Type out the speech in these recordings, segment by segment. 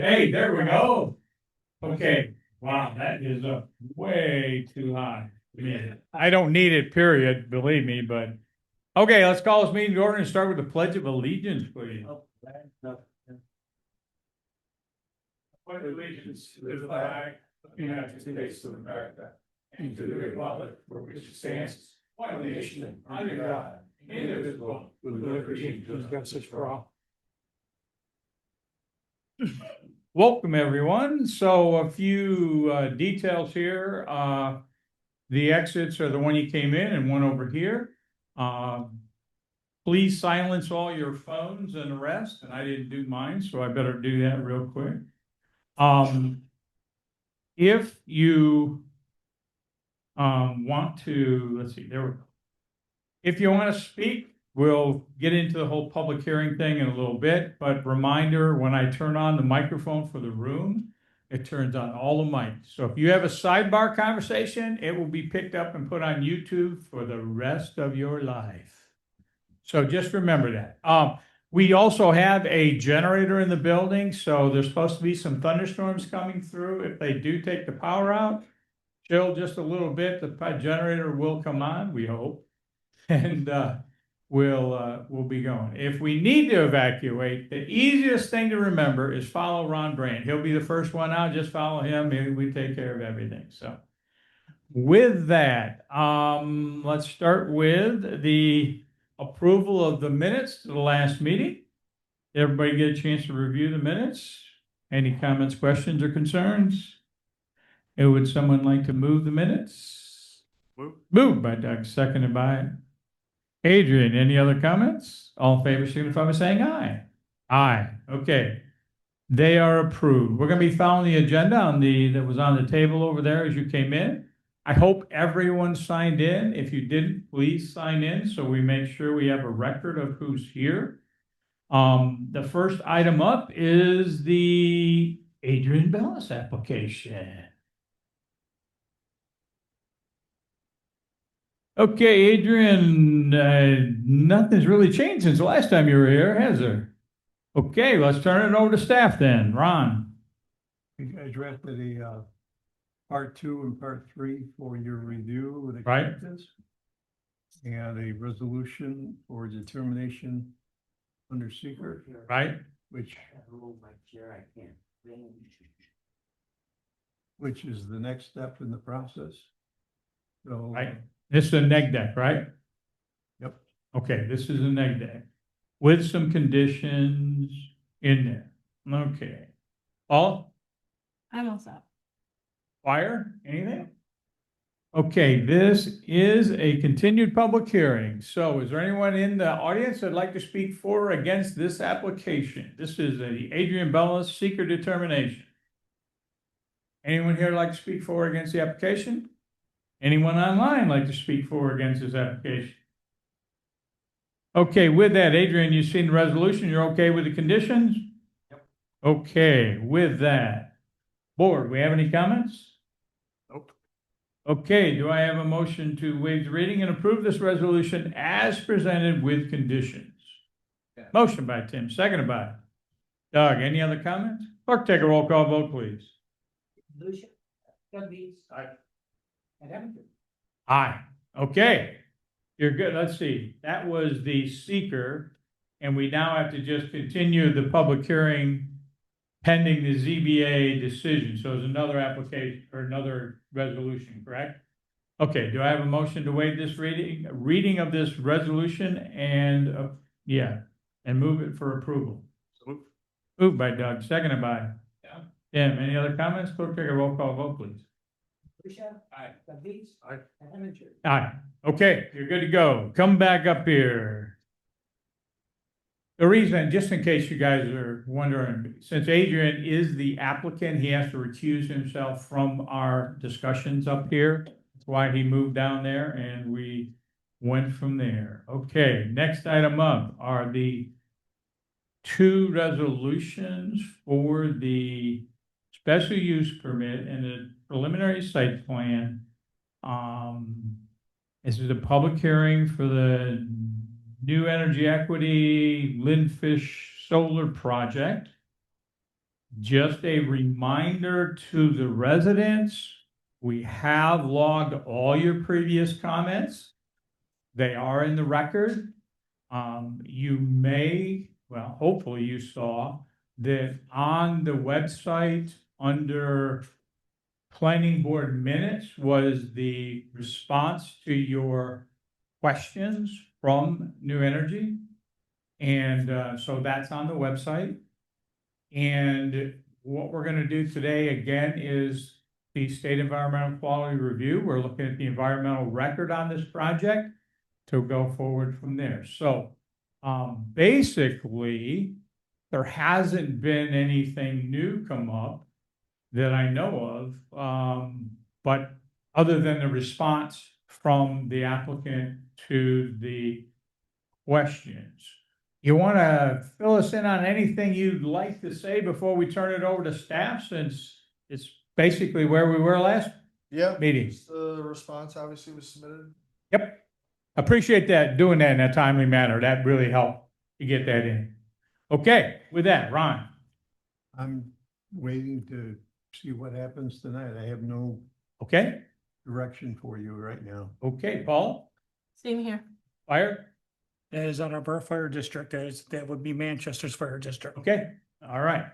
Hey, there we go. Okay, wow, that is way too high. Yeah. I don't need it, period, believe me, but, okay, let's call this meeting to order and start with the Pledge of Allegiance, please. Pledge allegiance to the flag of the United States of America and to the republic for which it stands, one nation, under God, indivisible, with liberty and justice for all. Welcome, everyone. So a few details here. The exits are the one you came in and one over here. Please silence all your phones and the rest. And I didn't do mine, so I better do that real quick. If you want to, let's see, there we go. If you want to speak, we'll get into the whole public hearing thing in a little bit, but reminder, when I turn on the microphone for the room, it turns on all the mics. So if you have a sidebar conversation, it will be picked up and put on YouTube for the rest of your life. So just remember that. We also have a generator in the building, so there's supposed to be some thunderstorms coming through. If they do take the power out, chill just a little bit, the generator will come on, we hope. And we'll be going. If we need to evacuate, the easiest thing to remember is follow Ron Brandt. He'll be the first one out. Just follow him. We take care of everything. So with that, let's start with the approval of the minutes to the last meeting. Everybody get a chance to review the minutes? Any comments, questions, or concerns? And would someone like to move the minutes? Moved by Doug, seconded by Adrian. Any other comments? All in favor, signify by saying aye. Aye. Okay. They are approved. We're going to be following the agenda that was on the table over there as you came in. I hope everyone signed in. If you didn't, please sign in so we make sure we have a record of who's here. The first item up is the Adrian Bellis application. Okay, Adrian, nothing's really changed since the last time you were here, has there? Okay, let's turn it over to staff then. Ron. I drafted a part 2 and part 3 for your review with Right. acceptance. And a resolution for determination under secret. Right. Which is the next step in the process. So, Right. This is a neg deck, right? Yep. Okay, this is a neg deck with some conditions in there. Okay. Paul? I'm all set. Fire? Anything? Okay, this is a continued public hearing. So is there anyone in the audience that'd like to speak for or against this application? This is the Adrian Bellis seeker determination. Anyone here like to speak for or against the application? Anyone online like to speak for or against this application? Okay, with that, Adrian, you've seen the resolution. You're okay with the conditions? Yep. Okay, with that. Board, we have any comments? Nope. Okay, do I have a motion to waive the reading and approve this resolution as presented with conditions? Yeah. Motion by Tim, seconded by Doug. Any other comments? Clerk, take a roll call vote, please. Lucia, Doug Beats. Aye. And Hamilton. Aye. Okay. You're good. Let's see. That was the seeker. And we now have to just continue the public hearing pending the ZBA decision. So there's another application or another resolution, correct? Okay. Do I have a motion to waive this reading of this resolution and and move it for approval? Moved by Doug, seconded by Tim. Any other comments? Clerk, take a roll call vote, please. Lucia. Aye. Doug Beats. Aye. And Hamilton. Aye. Okay, you're good to go. Come back up here. The reason, just in case you guys are wondering, since Adrian is the applicant, he has to recuse himself from our discussions up here. That's why he moved down there and we went from there. Okay, next item up are the 2 resolutions for the special use permit and the preliminary site plan. This is a public hearing for the New Energy Equity Lindfish Solar Project. Just a reminder to the residents, we have logged all your previous comments. They are in the record. You may, well, hopefully you saw that on the website under planning board minutes was the response to your questions from New Energy. And so that's on the website. And what we're gonna do today again is the state environmental quality review. We're looking at the environmental record on this project to go forward from there. So basically, there hasn't been anything new come up that I know of, but other than the response from the applicant to the questions. You want to fill us in on anything you'd like to say before we turn it over to staff, since it's basically where we were last Yeah, meeting? just the response obviously was submitted. Yep. Appreciate that, doing that in a timely manner. That really helped to get that in. Okay, with that, Ron. I'm waiting to see what happens tonight. I have no Okay, direction for you right now. okay, Paul, Same here. fire. That is on our fire district. That would be Manchester's fire district. Okay, all right.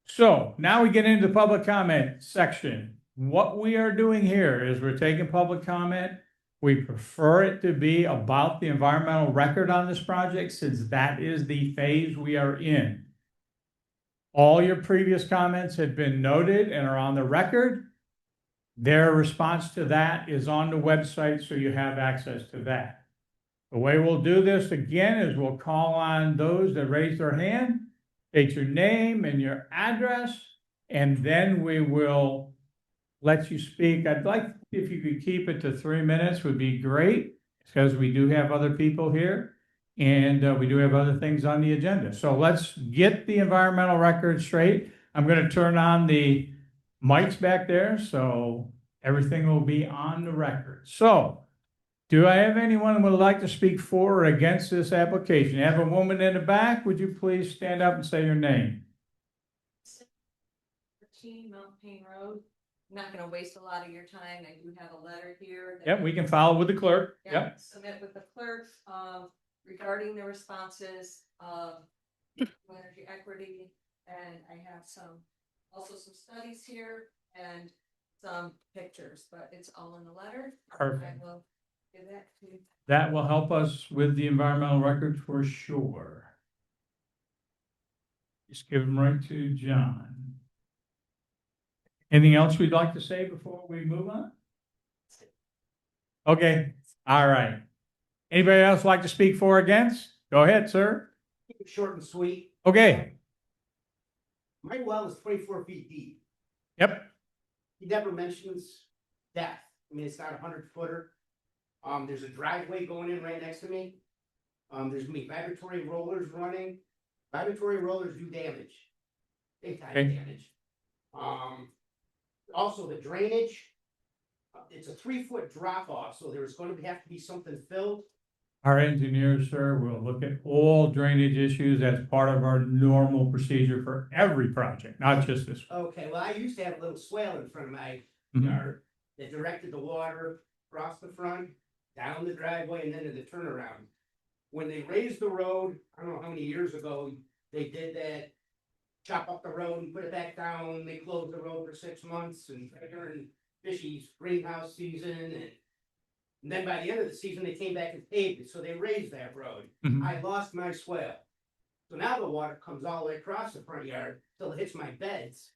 So now we get into the public comment section. What we are doing here is we're taking public comment. We prefer it to be about the environmental record on this project, since that is the phase we are in. All your previous comments have been noted and are on the record. Their response to that is on the website, so you have access to that. The way we'll do this again is we'll call on those that raise their hand, state your name and your address, and then we will let you speak. I'd like, if you could keep it to 3 minutes would be great, because we do have other people here and we do have other things on the agenda. So let's get the environmental record straight. I'm going to turn on the mics back there, so everything will be on the record. So do I have anyone who would like to speak for or against this application? I have a woman in the back. Would you please stand up and say your name? 13 Mount Payne Road. I'm not gonna waste a lot of your time. I do have a letter here. that- Yep, we can follow with the clerk. Yeah, Yep. submit with the clerk, regarding the responses of energy equity. And I have also some studies here and some pictures, but it's all in the letter. Perfect. I will give that to you. That will help us with the environmental record for sure. Just give them right to John. Anything else we'd like to say before we move on? Okay, all right. Anybody else like to speak for or against? Go ahead, sir. Keep it short and sweet. Okay, My well is 24 feet deep. yep, He never mentions depth. I mean, it's not a 100-footer. There's a driveway going in right next to me. There's gonna be vibratory rollers running. Vibratory rollers do damage. Big time Okay. damage. Also the drainage. It's a 3-foot drop off, so there's gonna have to be something filled. our engineers, sir, will look at all drainage issues as part of our normal procedure for every project, not just this one. Okay, well, I used to have a little swale in front of my Mhm. yard that directed the water across the front, down the driveway, and then to the turnaround. When they raised the road, I don't know how many years ago, they did that. Chop up the road and put it back down, they closed the road for 6 months and during fishy's greenhouse season and then by the end of the season, they came back and paved it, so they raised that road. Mhm. I lost my swale. So now the water comes all the way across the front yard till it hits my beds.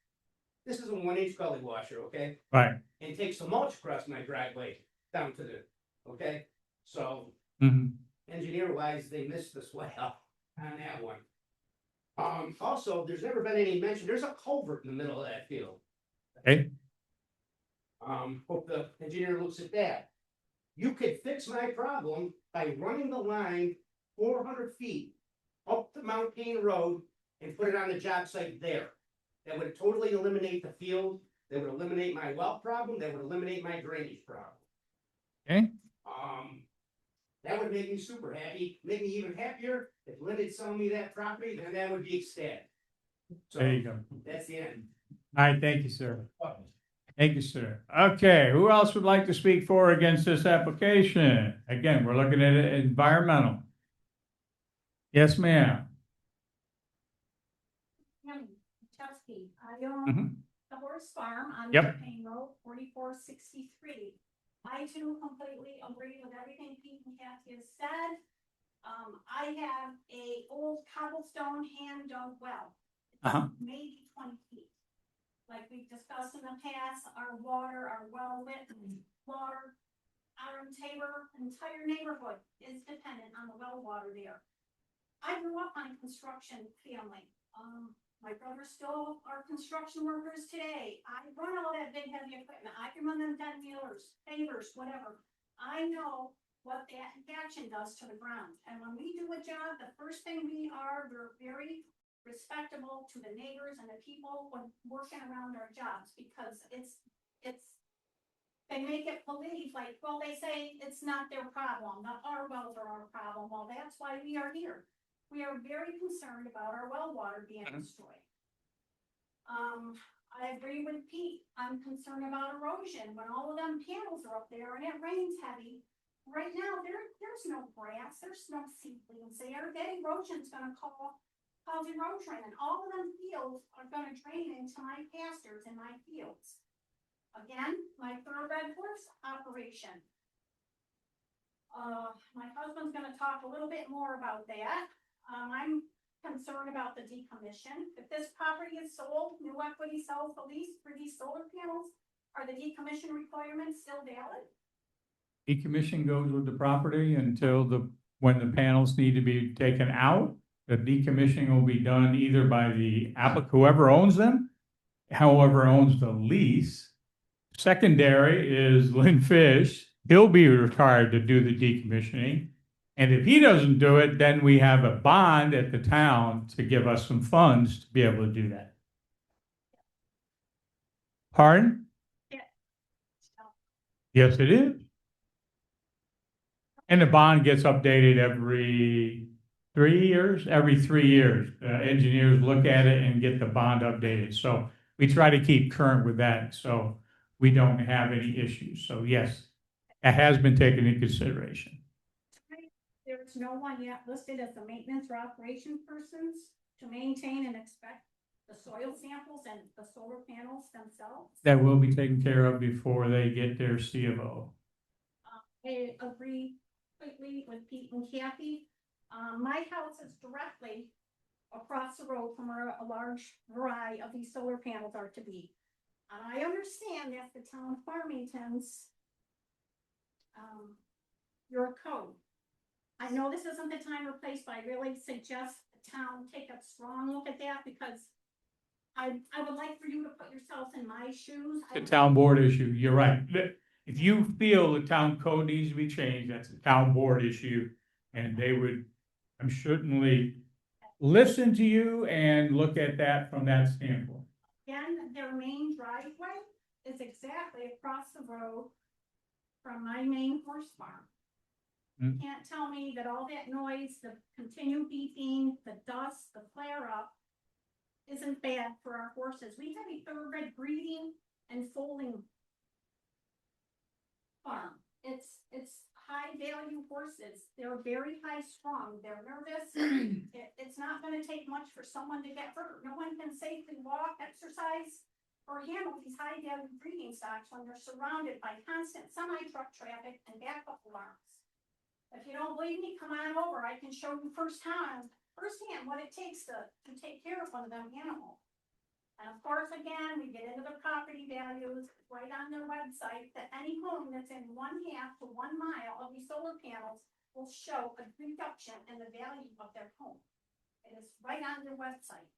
This is a 1-inch gully washer, okay? Right. And takes the mulch across my driveway down to the, okay? So Mhm. engineer wise, they missed the swale on that one. Also, there's never been any mention, there's a culvert in the middle of that field. Okay, Hope the engineer looks at that. You could fix my problem by running the line 400 feet up the Mount Payne Road and put it on the job site there. That would totally eliminate the field, that would eliminate my well problem, that would eliminate my drainage problem. okay, That would make me super happy, make me even happier. If Linda'd sell me that property, then that would be ecstatic. So There you go. that's the end. All right, thank you, sir. Thank you, sir. Okay, who else would like to speak for or against this application? Again, we're looking at it environmental. Yes, ma'am. Chelsea, I own Mhm. the horse farm on Yep. Main Road, 4463. I too completely agree with everything Pete and Kathy has said. I have a old cobblestone hand dug well. It's Uh-huh. maybe 20 feet. Like we've discussed in the past, our water, our well lit water, our entire neighborhood is dependent on the well water there. I grew up on a construction family. My brothers still are construction workers today. I run all that big heavy equipment. I can run them 10 wheelers, pavers, whatever. I know what that action does to the ground. And when we do a job, the first thing we're very respectable to the neighbors and the people when working around our jobs, because they make it believe like, well, they say it's not their problem, not our wells are our problem. Well, that's why we are here. We are very concerned about our well water being destroyed. I agree with Pete. I'm concerned about erosion. When all of them panels are up there and it rains heavy, right now, there's no grass, there's no seedlings there. That erosion's gonna cause erosion, and all of them fields are gonna drain into my pastures and my fields. Again, my thoroughbred horse operation. My husband's gonna talk a little bit more about that. I'm concerned about the decommission. If this property is sold, New Equity sells the lease for these solar panels, are the decommission requirements still valid? Decommission goes with the property until when the panels need to be taken out. The decommissioning will be done either by whoever owns them, however owns the lease. Secondary is Lynn Fish. He'll be required to do the decommissioning. And if he doesn't do it, then we have a bond at the town to give us some funds to be able to do that. Pardon? So, Yes, it is. And the bond gets updated every 3 years. Every 3 years, engineers look at it and get the bond updated. So we try to keep current with that, so we don't have any issues. So yes, that has been taken into consideration. There's no one yet listed as the maintenance or operation persons to maintain and inspect the soil samples and the solar panels themselves. That will be taken care of before they get their C of O. I agree completely with Pete and Kathy. My house is directly across the road from where a large variety of these solar panels are to be. And I understand that the town of Farmington's your code. I know this isn't the time or place, but I really suggest the town take a strong look at that, because I would like for you to put yourself in my shoes. The town board issue, you're right. If you feel the town code needs to be changed, that's a town board issue. And they would, I'm certainly listen to you and look at that from that standpoint. Again, their main driveway is exactly across the road from my main horse farm. You Hmm. can't tell me that all that noise, the continued beeping, the dust, the flare up isn't bad for our horses. We have a thoroughbred breeding and foaling farm. It's high value horses. They're very high strung. They're nervous. It's not gonna take much for someone to get hurt. No one can safely walk, exercise, or handle these high value breeding stocks when they're surrounded by constant semi-truck traffic and backup alarms. If you don't believe me, come on over. I can show you firsthand what it takes to take care of one of them animals. And of course, again, we get into the property values right on their website, that any home that's in 1/2 to 1 mile of these solar panels will show a reduction in the value of their home. It is right on their website.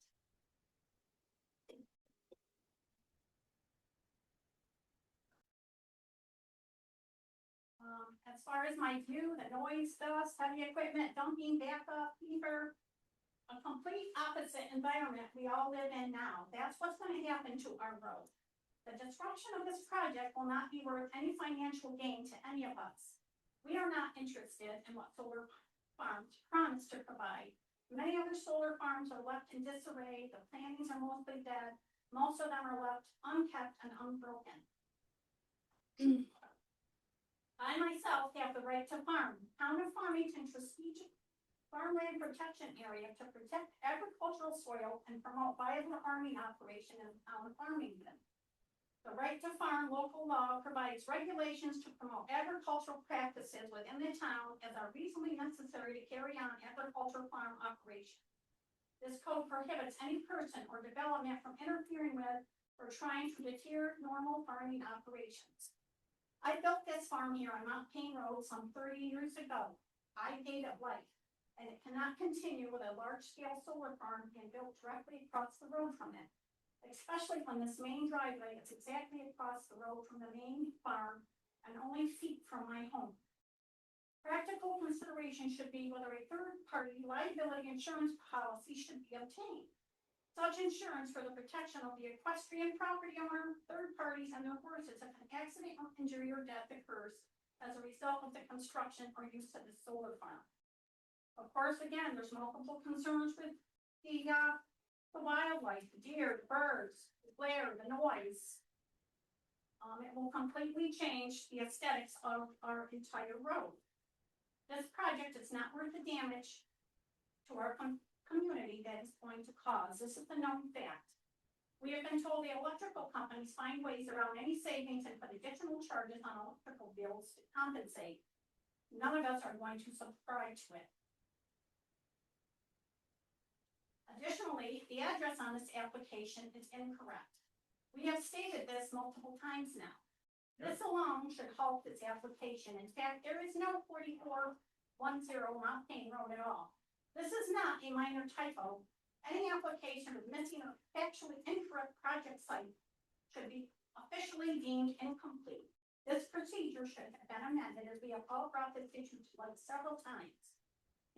As far as my view, the noise, dust, heavy equipment, dumping, backup, fever, a complete opposite environment we all live in now. That's what's gonna happen to our road. The destruction of this project will not be worth any financial gain to any of us. We are not interested in what solar farms promise to provide. Many other solar farms are left in disarray, the plantings are mostly dead, most of them are left unkept and unbroken. I myself have the right to farm. Town of Farmington strategic farmland protection area to protect agricultural soil and promote viable farming operation in the town of Farmington. The right to farm local law provides regulations to promote agricultural practices within the town as are reasonably necessary to carry on agricultural farm operations. This code prohibits any person or development from interfering with or trying to deter normal farming operations. I built this farm here on Mount Payne Road some 30 years ago. I paid it life, and it cannot continue with a large-scale solar farm being built directly across the road from it, especially when this main driveway is exactly across the road from the main farm and only feet from my home. Practical consideration should be whether a third-party liability insurance policy should be obtained. Such insurance for the protection of the equestrian property owner, third parties, and their horses if an accident or injury or death occurs as a result of the construction or use of the solar farm. Of course, again, there's multiple concerns with the wildlife, the deer, the birds, the glare, the noise. It will completely change the aesthetics of our entire road. This project is not worth the damage to our community that is going to cause. This is the known fact. We have been told the electrical companies find ways around any savings and put additional charges on electrical bills to compensate. None of us are going to subscribe to it. Additionally, the address on this application is incorrect. We have stated this multiple times now. This alone should halt this application. In fact, there is no 4410 Mount Payne Road at all. This is not a minor typo. Any application with missing or factually incorrect project site should be officially deemed incomplete. This procedure should have been amended as we have all brought this issue to light several times.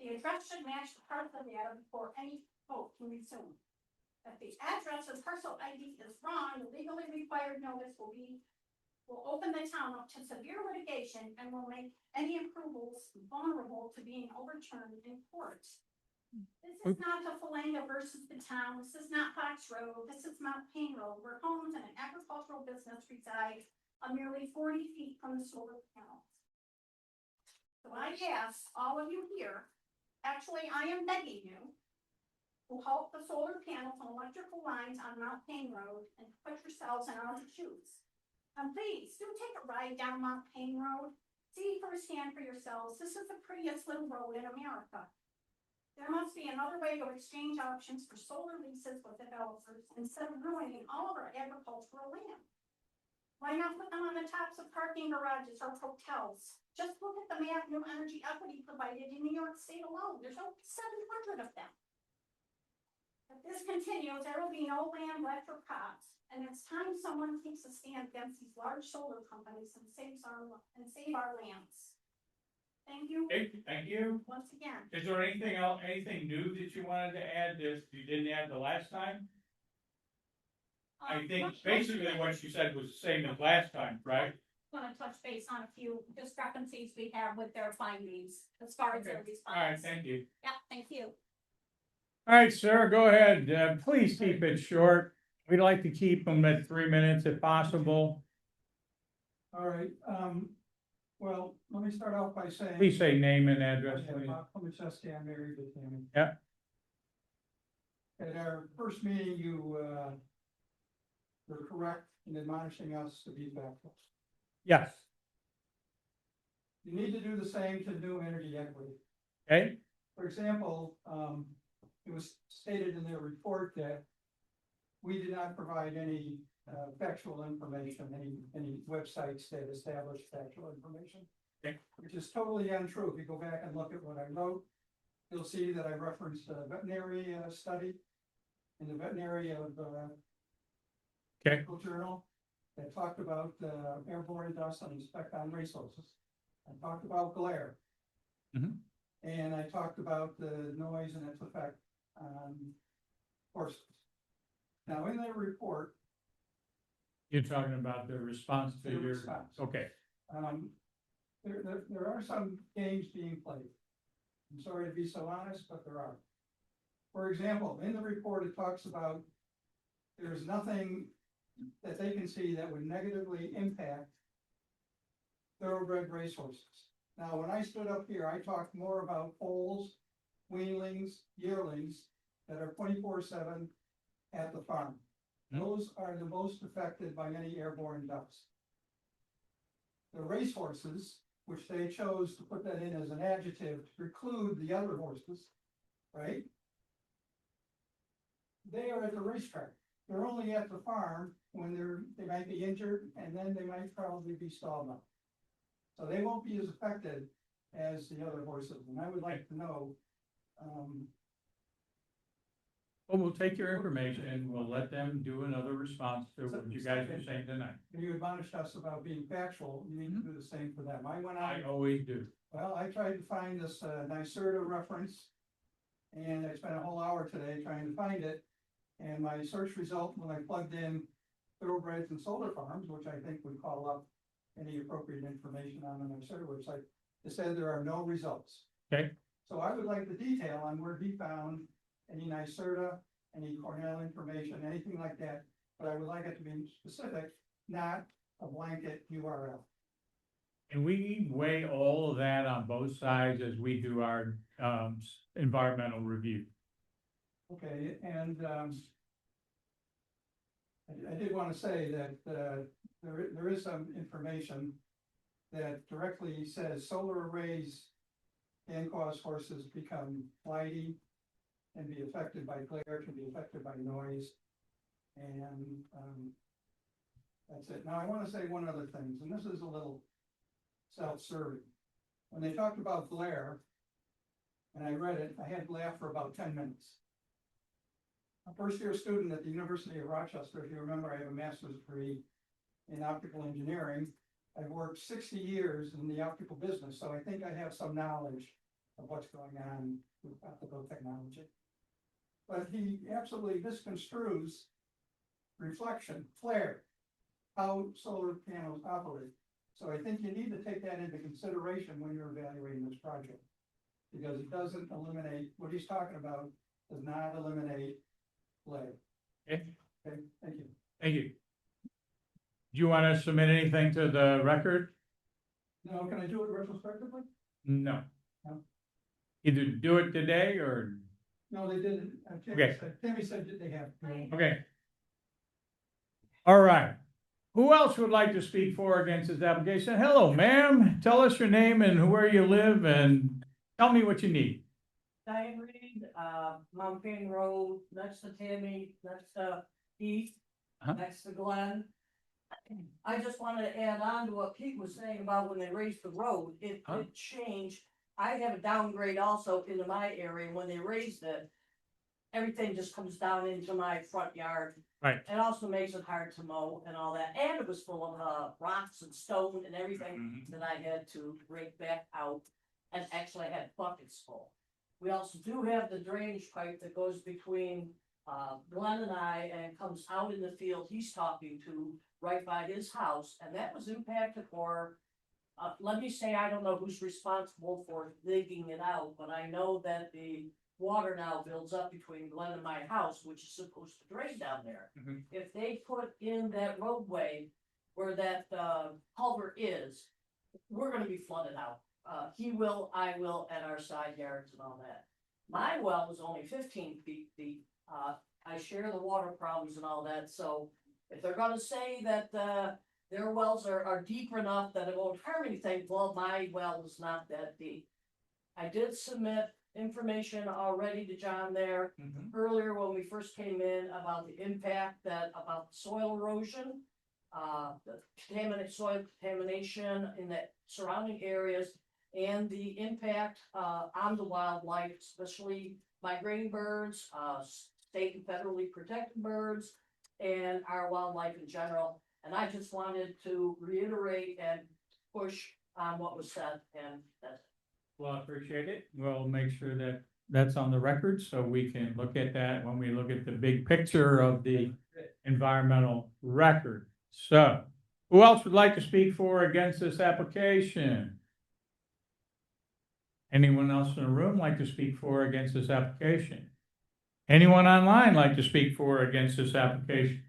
The address should match the parcel data before any vote can resume. If the address or parcel ID is wrong, the legally required notice will open the town up to severe litigation and will make any approvals vulnerable to being overturned in court. This is not the Falanga versus the town. This is not Fox Road. This is Mount Payne Road, where homes and an agricultural business reside on merely 40 feet from the solar panels. So I ask all of you here, actually, I am begging you to halt the solar panels and electrical lines on Mount Payne Road and put yourselves in our shoes. And please do take a ride down Mount Payne Road. See firsthand for yourselves. This is the prettiest little road in America. There must be another way to exchange options for solar leases with developers instead of ruining all of our agricultural land. Why not put them on the tops of parking garages or hotels? Just look at the map New Energy Equity provided in New York State alone. There's over 700 of them. If this continues, there will be no land left for crops, and it's time someone takes a stand against these large solar companies and save our lands. Thank you. Thank you. Once again. Is there anything else, anything new that you wanted to add this you didn't add the last time? I think basically what you said was the same as last time, right? Want to touch base on a few discrepancies we have with their findings as far as their response. All right, thank you. Yeah, thank you. All right, sir, go ahead. Please keep it short. We'd like to keep them at 3 minutes if possible. All right, well, let me start off by saying. Please say name and address, Yeah, please. Bob Komacheski, I'm married to Tammy. Yeah. At our first meeting, you, were correct in admonishing us to be factual. Yes, You need to do the same to New Energy Equity. okay, For example, it was stated in their report that we did not provide any factual information, any websites that establish factual information. Okay. Which is totally untrue. If you go back and look at what I wrote, you'll see that I referenced a veterinary study in the veterinary of okay, journal that talked about airborne dust and effect on resources. I talked about glare. Mhm. And I talked about the noise and its effect on horses. Now, in their report, you're talking about the response to the your, response, okay, there are some games being played. I'm sorry to be so honest, but there are. For example, in the report, it talks about there's nothing that they can see that would negatively impact thoroughbred racehorses. Now, when I stood up here, I talked more about foals, weanlings, yearlings that are 24/7 at the farm. Those are the most affected by any airborne ducks. The racehorses, which they chose to put that in as an adjective to preclude the other horses, right? They are at the racetrack. They're only at the farm when they might be injured, and then they might probably be stalled up. So they won't be as affected as the other horses, and I would like to know, Well, we'll take your information and we'll let them do another response to what you guys are saying tonight. you admonished us about being factual, you need to do the same for them. I went I out, always do. well, I tried to find this, NYSERDA reference. And I spent a whole hour today trying to find it. And my search result, when I plugged in thoroughbreds and solar farms, which I think would call up any appropriate information on the NYSERDA website, it said there are no results. Okay. So I would like the detail on where he found any NYSERDA, any Cornell information, anything like that. But I would like it to be specific, not a blanket URL. And we weigh all of that on both sides as we do our environmental review. Okay, and I did want to say that there is some information that directly says solar arrays can cause horses become flighty and be affected by glare, can be affected by noise. And that's it. Now, I want to say one other thing, and this is a little self-serving. When they talked about glare, and I read it, I had to laugh for about 10 minutes. A first-year student at the University of Rochester, if you remember, I have a master's degree in optical engineering. I've worked 60 years in the optical business, so I think I have some knowledge of what's going on with optical technology. But he absolutely misconstrues reflection, flare, how solar panels operate. So I think you need to take that into consideration when you're evaluating this project. Because it doesn't eliminate, what he's talking about does not eliminate glare. Okay, Okay, thank you. thank you. Do you want to submit anything to the record? Now, can I do it retrospectively? No. No. Either do it today or, No, they didn't. Okay. Tammy said that they have. okay. All right. Who else would like to speak for or against this application? Hello, ma'am. Tell us your name and where you live and tell me what you need. Diane Reed, Mountain Road, next to Tammy, next to Heath, Uh-huh. next to Glenn. I just wanted to add on to what Pete was saying about when they raised the road, it Huh? did change. I have a downgrade also into my area, when they raised it, everything just comes down into my front yard. Right. It also makes it hard to mow and all that, and it was full of rocks and stone and everything that I had to rake back out, and actually I had buckets full. We also do have the drainage pipe that goes between Glenn and I, and comes out in the field he's talking to, right by his house, and that was impacted for, let me say, I don't know who's responsible for digging it out, but I know that the water now builds up between Glenn and my house, which is supposed to drain down there. Mhm. If they put in that roadway where that culvert is, we're gonna be flooded out. He will, I will, at our side yards and all that. My well is only 15 feet deep. I share the water problems and all that, so if they're gonna say that their wells are deep enough that it won't harm anything, well, my well is not that deep. I did submit information already to John there earlier when we first came in about the impact about soil erosion. The soil contamination in the surrounding areas, and the impact on the wildlife, especially migrating birds, state and federally protected birds, and our wildlife in general. And I just wanted to reiterate and push on what was said, and that's it. Well, I appreciate it. We'll make sure that that's on the record so we can look at that when we look at the big picture of the environmental record. So, who else would like to speak for or against this application? Anyone else in the room like to speak for or against this application? Anyone online like to speak for or against this application?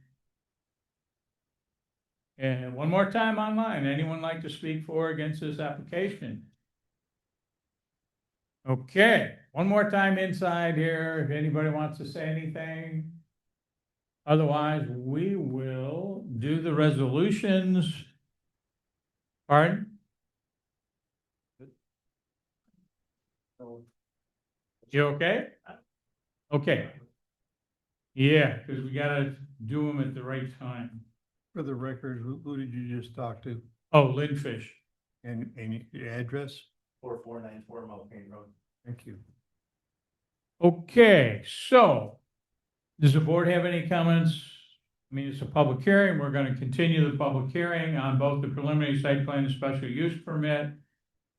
And one more time online, anyone like to speak for or against this application? Okay, one more time inside here, if anybody wants to say anything. Otherwise, we will do the resolutions. Pardon? You okay? Okay. Yeah, because we gotta do them at the right time. For the record, who did you just talk to? Oh, Lynn Fish. And your address? 4494 Mulcaine Road. Thank you. Okay, so does the board have any comments? I mean, it's a public hearing. We're gonna continue the public hearing on both the preliminary site plan and special use permit.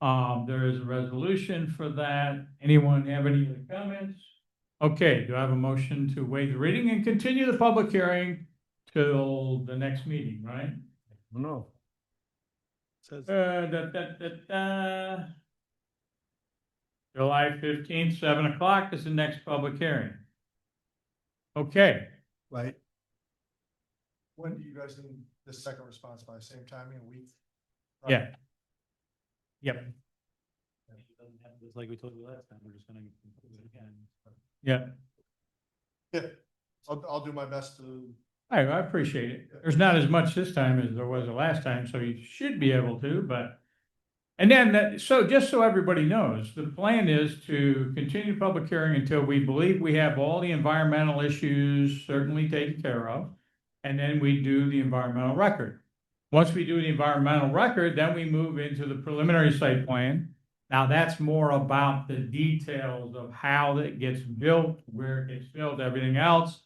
There is a resolution for that. Anyone have any other comments? Okay, do I have a motion to waive the reading and continue the public hearing till the next meeting, right? No. Says, July 15th, 7 o'clock is the next public hearing. Okay, right, When do you guys need the second response by? Same time in a week? yeah. Yep, It's like we told you last time, we're just gonna. do it again. yeah. Yeah, I'll do my best to. I appreciate it. There's not as much this time as there was the last time, so you should be able to, but. And then so just so everybody knows, the plan is to continue public hearing until we believe we have all the environmental issues certainly taken care of. And then we do the environmental record. Once we do the environmental record, then we move into the preliminary site plan. Now that's more about the details of how it gets built, where it gets built, everything else.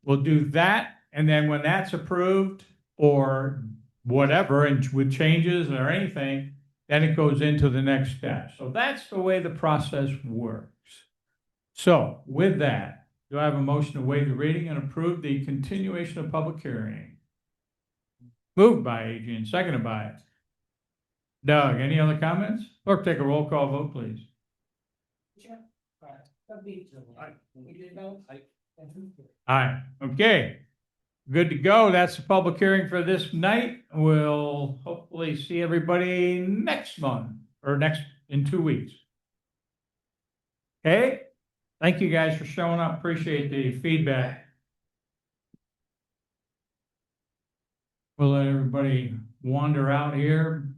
We'll do that, and then when that's approved or whatever, and with changes or anything, then it goes into the next step. So that's the way the process works. So with that, do I have a motion to waive the reading and approve the continuation of public hearing? Moved by Adrian, seconded by Doug. Any other comments? Clerk, take a roll call vote, please. Aye. Okay. Good to go. That's the public hearing for this night. We'll hopefully see everybody next month or in 2 weeks. Okay? Thank you guys for showing up. Appreciate the feedback. We'll let everybody wander out here.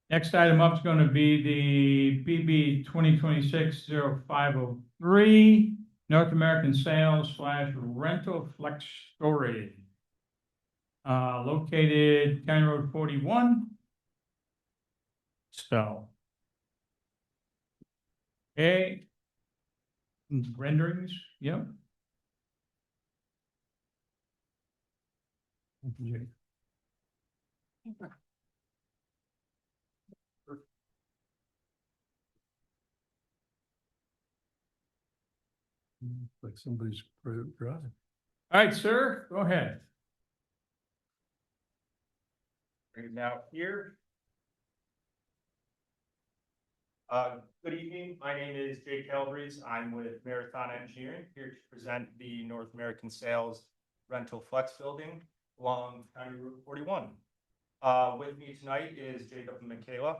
Next item up is going to be the BB 2026-0503, North American Sales / Rental Flex Storage. Located County Road 41. So. Okay. Renderings, yep. like somebody's driving. All right, sir, go ahead. Bring it now here. Good evening. My name is Jake Calabrese. I'm with Marathon Engineering, here to present the North American Sales Rental Flex Building along County Route 41. With me tonight is Jacob and Michaela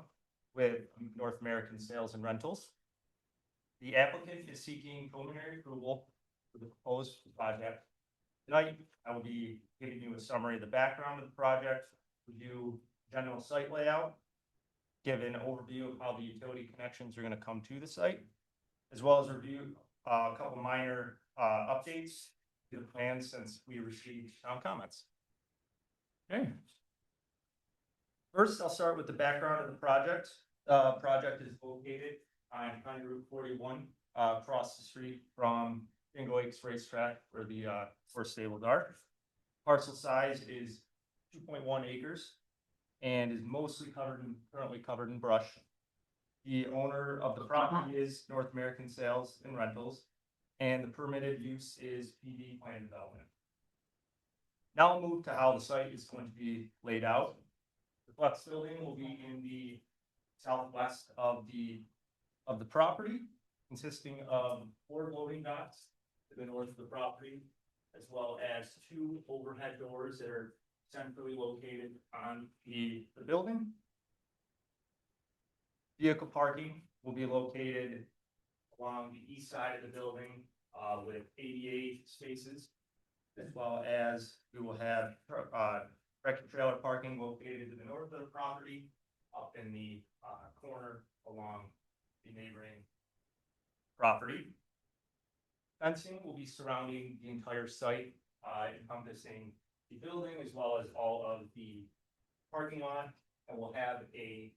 with North American Sales and Rentals. The applicant is seeking preliminary approval for the proposed project. Tonight, I will be giving you a summary of the background of the project, review general site layout, give an overview of how the utility connections are going to come to the site, as well as review a couple minor updates to the plan since we received town comments. Okay. First, I'll start with the background of the project. Project is located on County Route 41, across the street from Bingo Lakes Racetrack, where the horse stables are. Parcel size is 2.1 acres and is mostly currently covered in brush. The owner of the property is North American Sales and Rentals, and the permitted use is PD plan development. Now I'll move to how the site is going to be laid out. The flex building will be in the southwest of the property, consisting of 4 loading docks to the north of the property, as well as 2 overhead doors that are centrally located on the building. Vehicle parking will be located along the east side of the building with ADA spaces, as well as we will have tractor trailer parking located to the north of the property, up in the corner along the neighboring property. Fencing will be surrounding the entire site, encompassing the building as well as all of the parking lot, and we'll have a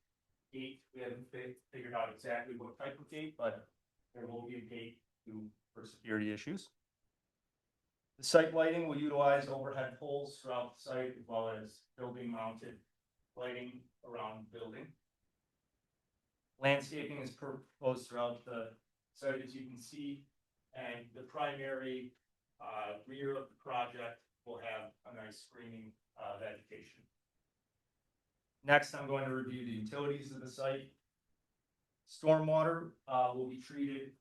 gate. We haven't figured out exactly what type of gate, but there will be a gate for security issues. The site lighting will utilize overhead poles throughout the site, as well as building mounted lighting around the building. Landscaping is proposed throughout the site, as you can see, and the primary rear of the project will have a nice screening vegetation. Next, I'm going to review the utilities of the site. Stormwater will be treated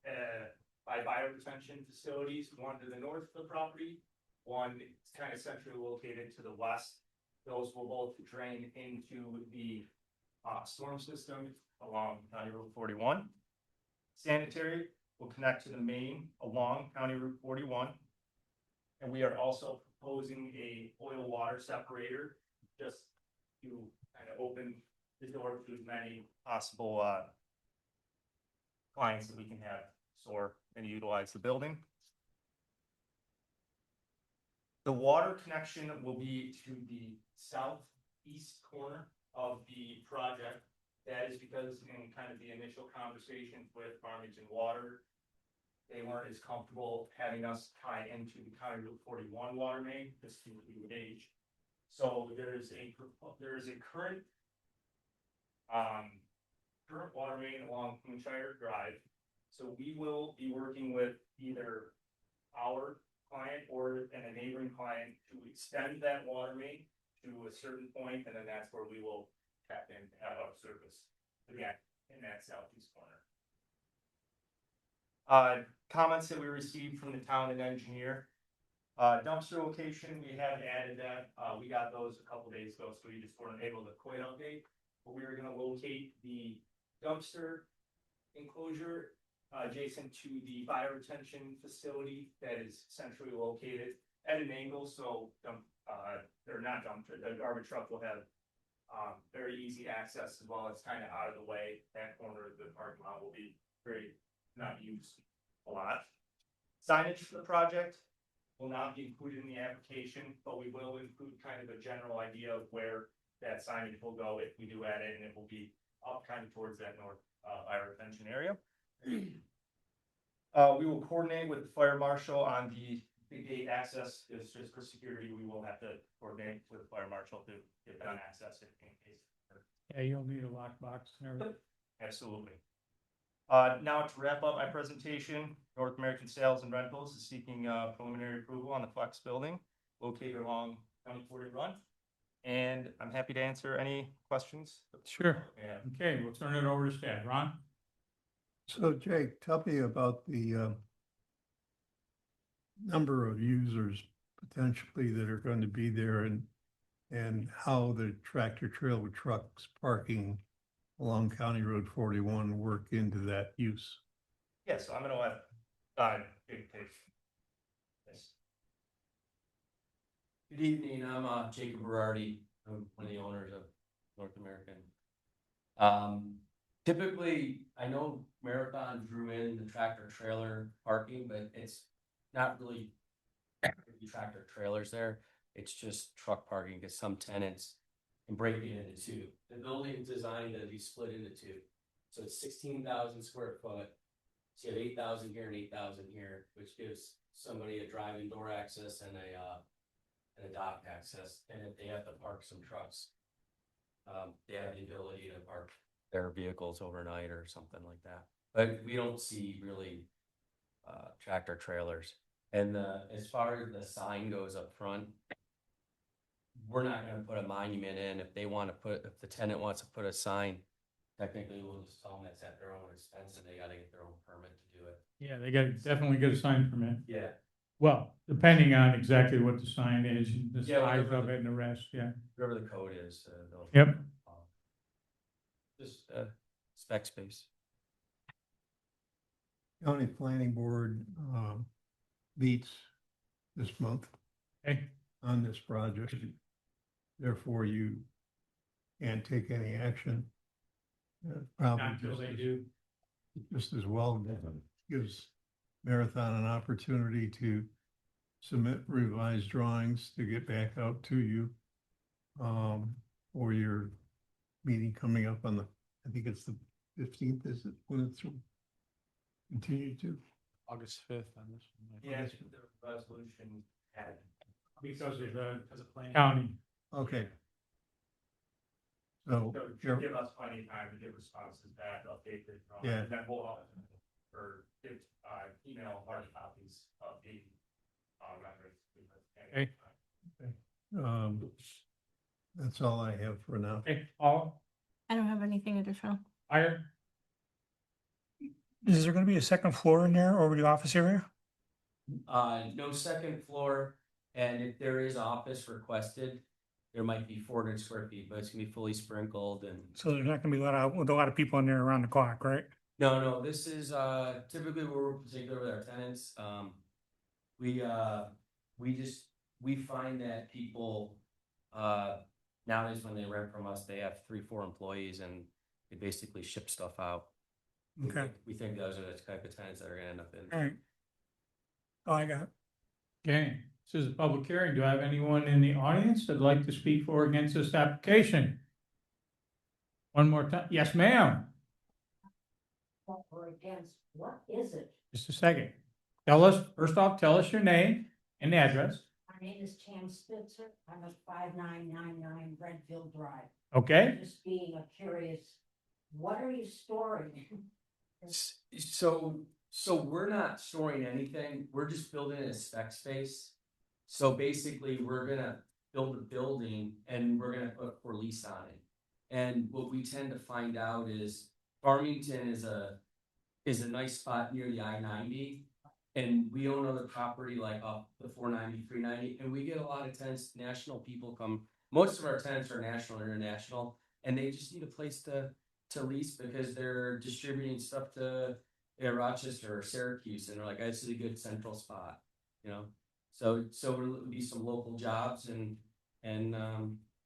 by bioretention facilities, one to the north of the property, one kind of centrally located to the west. Those will both drain into the storm system along County Route 41. Sanitary will connect to the main along County Route 41. And we are also proposing a oil water separator just to kind of open the door to as many possible clients that we can have store and utilize the building. The water connection will be to the southeast corner of the project. That is because in kind of the initial conversations with Farmington Water, they weren't as comfortable having us tie into the County Route 41 water main, just due to age. So there is a current water main along Moonshire Drive. So we will be working with either our client or a neighboring client to extend that water main to a certain point, and then that's where we will tap in to have our service again in that southeast corner. Comments that we received from the town and engineer. Dumpster location, we have added that. We got those a couple days ago, so we just weren't able to quite update. But we were going to locate the dumpster enclosure adjacent to the bioretention facility that is centrally located at an angle, so they're not dumpster. The garbage truck will have very easy access, as well as kind of out of the way. That corner of the parking lot will be very not used a lot. Signage for the project will not be included in the application, but we will include kind of a general idea of where that signage will go if we do add it, and it will be up kind of towards that north bioretention area. We will coordinate with the fire marshal on the gate access. It's just for security. We will have to coordinate with the fire marshal to get that access in case. Yeah, you'll need a lockbox and everything. Absolutely. Now to wrap up my presentation, North American Sales and Rentals is seeking preliminary approval on the Flex building located along County 40 Run. And I'm happy to answer any questions. Sure. Yeah. Okay, we'll turn it over to staff. Ron? So Jake, tell me about the number of users potentially that are going to be there and how the tractor trailer trucks parking along County Road 41 work into that use. Yeah, so I'm going to let Jake take this. Good evening, I'm Jacob Berardi. I'm one of the owners of North American. Typically, I know Marathon drew in the tractor trailer parking, but it's not really tractor trailers there. It's just truck parking because some tenants can break it into two. The building's designed to be split into two. So it's 16,000 square foot. So you have 8,000 here and 8,000 here, which gives somebody a drive-in door access and a dock access. And if they have to park some trucks, they have the ability to park their vehicles overnight or something like that. But we don't see really tractor trailers. And as far as the sign goes up front, we're not going to put a monument in. If the tenant wants to put a sign technically we'll just tell them that's at their own expense and they gotta get their own permit to do it. Yeah, they definitely get a sign permit. Yeah. Well, depending on exactly what the sign is, the Yeah, size whatever of the- it and the rest, yeah. Whatever the code is, they'll. Yep. Just, spec space. County Planning Board, meets this month Okay, on this project. Therefore, you can't take any action. Probably not until they as- do. Just as well, gives Marathon an opportunity to submit revised drawings to get back out to you. For your meeting coming up on the, I think it's the 15th, is it, when it's continued to? August 5th on this one. Yeah, the resolution had. Because of the Because of planning. county. Okay. So, So you're- give us plenty of time to get responses back, update the drawing, Yeah. and then we'll, or give, email hard copies of the, records. Okay. that's all I have for now. Okay, all, I don't have anything additional. higher, Is there gonna be a second floor in there over the office area? No second floor, and if there is office requested, there might be 400 square feet, but it's gonna be fully sprinkled and. So there's not gonna be with a lot of people in there around the clock, right? No, this is, typically we're particular with our tenants, we find that people, nowadays when they rent from us, they have 3-4 employees and they basically ship stuff out. Okay, We think those are the type of tenants that are gonna end up in. all right. Oh, I got it. okay, this is a public hearing. Do I have anyone in the audience that'd like to speak for or against this application? One more time, yes, ma'am, Or against, what is it? just a second. Tell us, first off, tell us your name and address, My name is Tam Spitzer. I'm at 5999 Redfield Drive. okay? Just being a curious, what are you storing? So we're not storing anything, we're just building a spec space. So basically, we're gonna build a building and we're gonna put for lease on it. And what we tend to find out is Farmington is a nice spot near the I-90. And we own other property like up the 490, 390, and we get a lot of tenants, national people come. Most of our tenants are national, international, and they just need a place to lease because they're distributing stuff to Rochester or Syracuse, and they're like, this is a good central spot, you know? So it'll be some local jobs and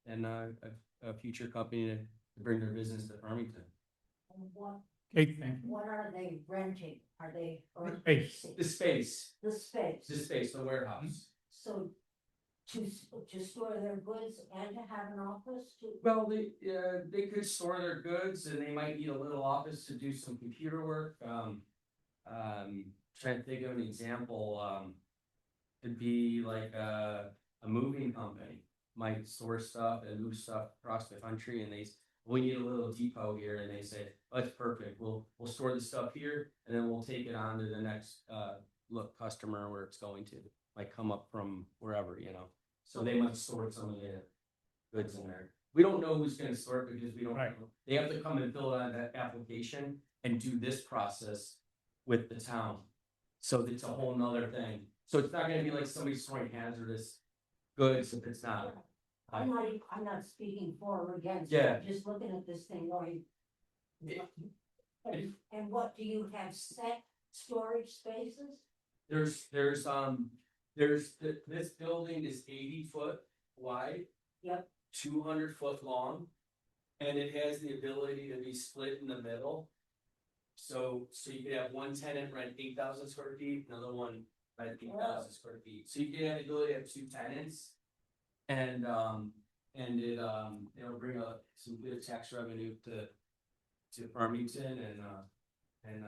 a future company to bring their business to Farmington. And what, Okay, thank you. what are they renting? Are they? or- Space. The space, The space. the warehouse. So to store their goods and to have an office to? Well, they could store their goods and they might need a little office to do some computer work. Trying to think of an example, it'd be like a moving company might store stuff and move stuff across the country and we need a little depot here and they say, oh, that's perfect. We'll store the stuff here and then we'll take it on to the next, customer where it's going to, like come up from wherever, you know? So they might store some of the goods in there. We don't know who's gonna store it because we don't Right. know. They have to come and fill out that application and do this process with the town. So it's a whole nother thing. So it's not gonna be like somebody storing hazardous goods if it's not. I'm not speaking for or against. Yeah. I'm just looking at this thing going. It- And what do you have set storage spaces? This building is 80-foot wide. Yep. 200-foot long. And it has the ability to be split in the middle. So you could have one tenant rent 8,000 square feet, another one rent 8,000 square feet. So you could have the ability to have 2 tenants. And it'll bring some good tax revenue to Farmington and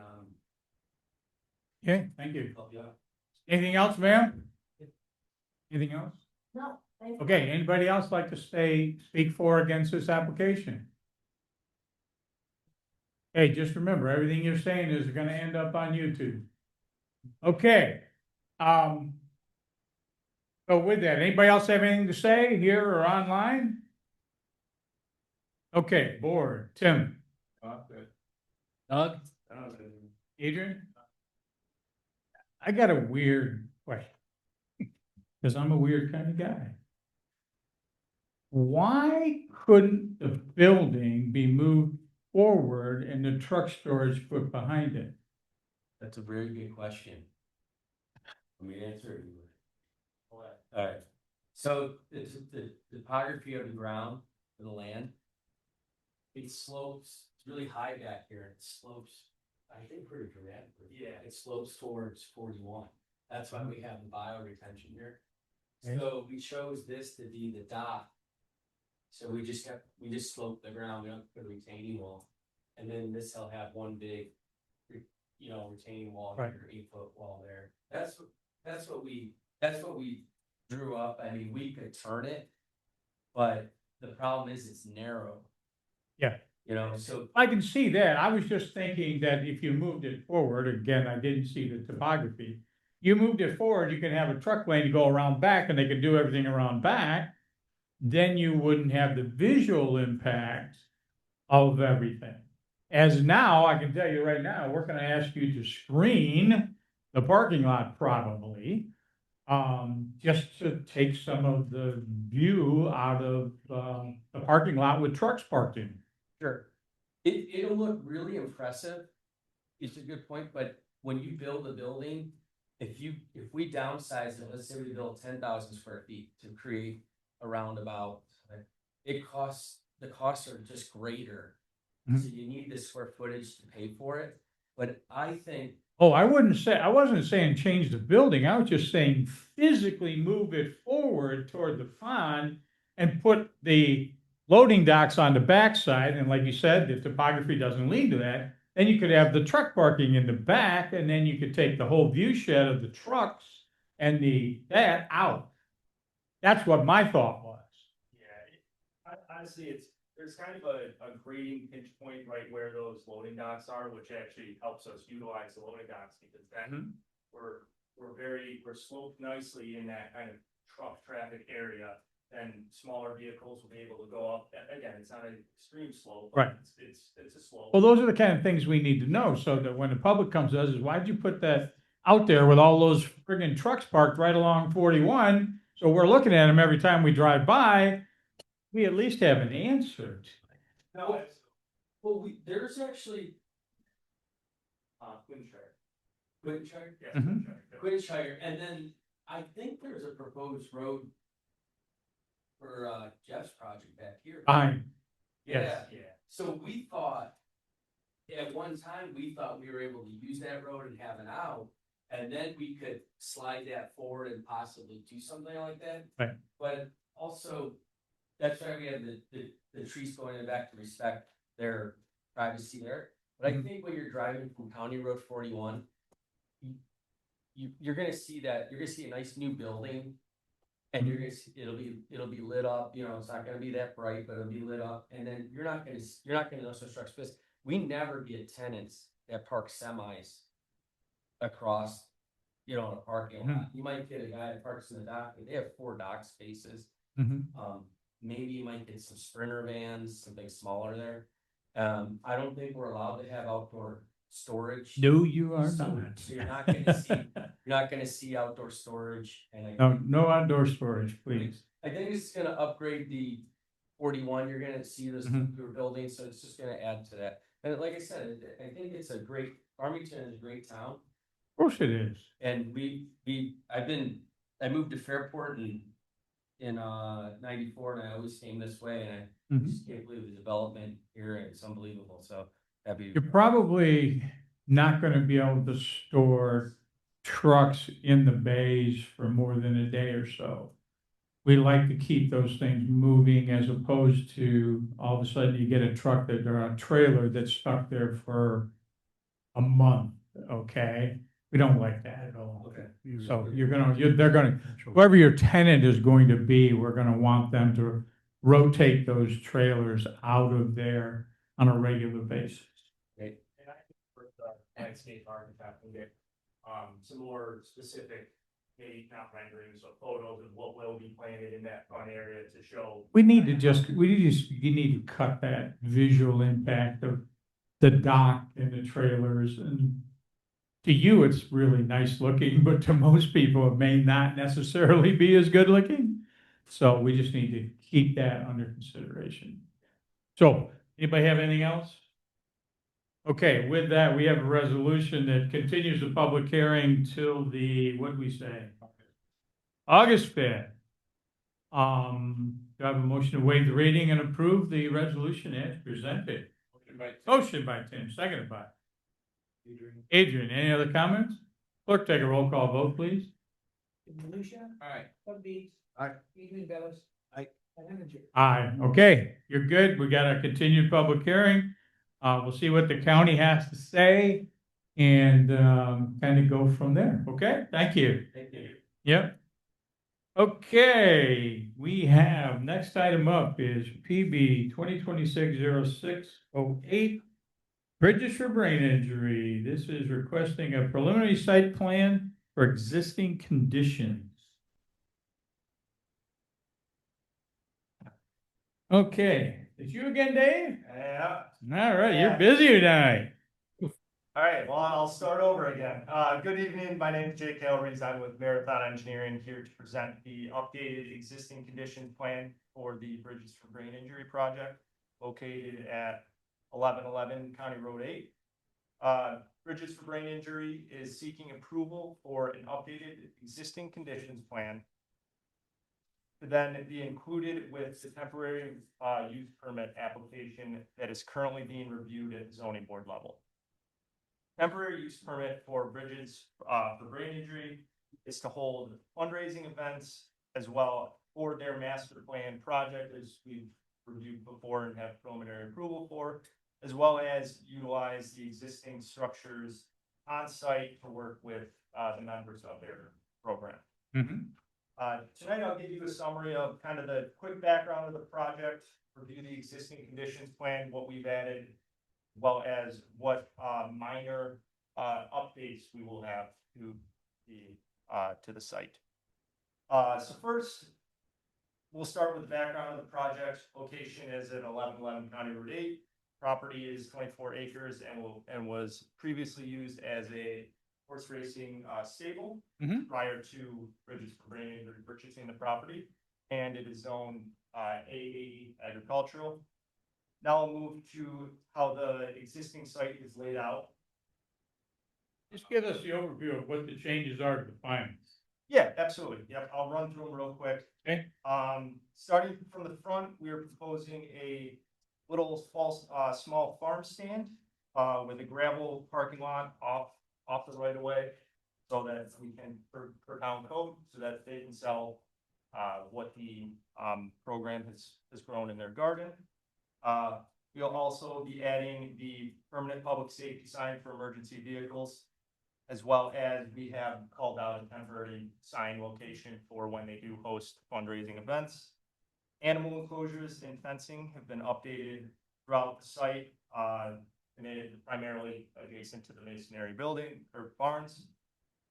Okay, thank you. help you out. Anything else, ma'am? Anything else? No, thank you. Okay, anybody else like to speak for or against this application? Hey, just remember, everything you're saying is gonna end up on YouTube. Okay, so with that, anybody else have anything to say here or online? Okay, board, Tim, Doug? Adrian? I got a weird question. Because I'm a weird kind of guy. Why couldn't the building be moved forward and the truck storage put behind it? That's a very good question. Let me answer it. Alright, so the topography of the ground, of the land, it slopes, it's really high back here, it slopes, I think pretty dramatically. Yeah, it slopes towards 41. That's why we have the bioretention here. Okay. So we chose this to be the dock. So we just sloped the ground, we don't put a retaining wall. And then this will have one big, retaining wall Right. here, 8-foot wall there. That's what we drew up. I mean, we could turn it, but the problem is it's narrow. Yeah. So I can see that. I was just thinking that if you moved it forward, again, I didn't see the topography. You moved it forward, you can have a truck lane to go around back and they can do everything around back. Then you wouldn't have the visual impact of everything. As now, I can tell you right now, we're gonna ask you to screen the parking lot probably. Just to take some of the view out of, the parking lot with trucks parked in. sure, it'll look really impressive. It's a good point, but when you build a building, if we downsize it, let's say we build 10,000 square feet to create a roundabout, the costs are just greater. So you need the square footage to pay for it. But I think Oh, I wasn't saying change the building. I was just saying physically move it forward toward the pond and put the loading docks on the backside. And like you said, the topography doesn't lead to that. Then you could have the truck parking in the back, and then you could take the whole view shed of the trucks and that out. That's what my thought was. Yeah, honestly, there's kind of a grading pinch point right where those loading docks are, which actually helps us utilize the loading docks because then we're sloped nicely in that kind of truck traffic area. Then smaller vehicles will be able to go up. Again, it's not an extreme slope, but Right. it's a slope. Well, those are the kind of things we need to know so that when the public comes to us, is why'd you put that out there with all those friggin' trucks parked right along 41? So we're looking at them every time we drive by. We at least have an answer. No, it's there's actually Quinshire. Quinshire, Yes, Mhm. Quinshire, and then I think there's a proposed road for Jeff's project back here. Fine. Yeah, Yeah. so we thought, at one time, we thought we were able to use that road and have an out, and then we could slide that forward and possibly do something like that. Right. But also, that's why we have the trees going in the back to respect their privacy there. But I think when you're driving from County Road 41, you're gonna see a nice new building. And you're gonna see, it'll be lit up, it's not gonna be that bright, but it'll be lit up, and then you're not gonna know those trucks, because we never get tenants that park semis across, in a parking lot. You might get a guy that parks in the dock, but they have 4 dock spaces. Maybe you might get some Sprinter vans, something smaller there. I don't think we're allowed to have outdoor storage. No, you are So not. you're not gonna see outdoor storage, and No outdoor storage, please. I think it's gonna upgrade the 41. You're gonna see this newer building, so it's just gonna add to that. And like I said, I think it's Farmington is a great town. Of course it is. And I moved to Fairport in 94, and I always came this way, and I just can't believe the development here. It's unbelievable. So happy. You're probably not gonna be able to store trucks in the bays for more than a day or so. We like to keep those things moving as opposed to all of a sudden you get a truck or a trailer that's stuck there for a month, okay? We don't like that at all. Okay. So whoever your tenant is going to be, we're gonna want them to rotate those trailers out of there on a regular basis. And I think for the landscape architect can get some more specific, maybe not renderings, but photos of what will be planted in that front area to show. You need to cut that visual impact of the dock and the trailers, and to you, it's really nice looking, but to most people, it may not necessarily be as good looking. So we just need to keep that under consideration. So, anybody have anything else? Okay, with that, we have a resolution that continues the public hearing till the, what did we say? August 5th. Do I have a motion to waive the reading and approve the resolution as presented? Motion by Tim, seconded by Adrian. Any other comments? Clerk, take a roll call vote, please. Lucia. Aye. Doug Beats. Aye. Adrian Bellis. Aye. And Emmett. Aye, okay, you're good. We got a continued public hearing. We'll see what the county has to say and, kind of go from there. Okay, thank you. Thank you. Yep. Okay, we have, next item up is PB 2026-0608. Bridges for brain injury. This is requesting a preliminary site plan for existing conditions. Okay, it's you again, Dave? Yeah. All right, Yeah. you're busy tonight. All right, well, I'll start over again. Good evening, my name is Jake Calabrese. I'm with Marathon Engineering here to present the updated existing condition plan for the Bridges for Brain Injury project located at 1111 County Road 8. Bridges for Brain Injury is seeking approval for an updated existing conditions plan to then be included with the temporary use permit application that is currently being reviewed at the zoning board level. Temporary use permit for Bridges for Brain Injury is to hold fundraising events as well for their master plan project, as we've reviewed before and have preliminary approval for, as well as utilize the existing structures on site to work with the members of their program. Tonight I'll give you a summary of kind of the quick background of the project, review the existing conditions plan, what we've added, as well as what minor updates we will have to the site. So first, we'll start with the background of the project. Location is at 1111 County Road 8. Property is 24 acres and was previously used as a horse racing stable prior to Bridges for Brain Injury purchasing the property, and it is zoned A80 agricultural. Now I'll move to how the existing site is laid out. Just give us the overview of what the changes are to the findings. Yeah, absolutely. Yep, I'll run through them real quick. Okay. Starting from the front, we are proposing a little small farm stand with a gravel parking lot off the right of way, so that we can per town code, so that they can sell what the program has grown in their garden. We'll also be adding the permanent public safety sign for emergency vehicles, as well as we have called out a temporary sign location for when they do host fundraising events. Animal enclosures and fencing have been updated throughout the site, and it is primarily adjacent to the masonry building or barns.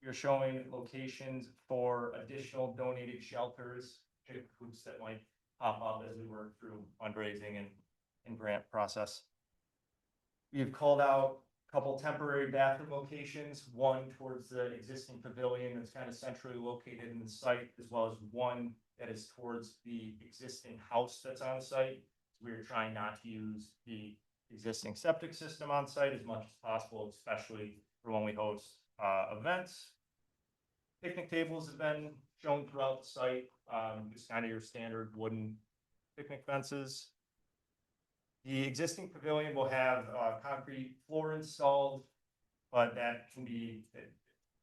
We are showing locations for additional donated shelters, groups that might pop up as we work through fundraising and grant process. We have called out a couple temporary bathroom locations, one towards the existing pavilion that's kind of centrally located in the site, as well as one that is towards the existing house that's on site. We are trying not to use the existing septic system on site as much as possible, especially for when we host events. Picnic tables have been shown throughout the site, just kind of your standard wooden picnic fences. The existing pavilion will have concrete floor installed, but that can be,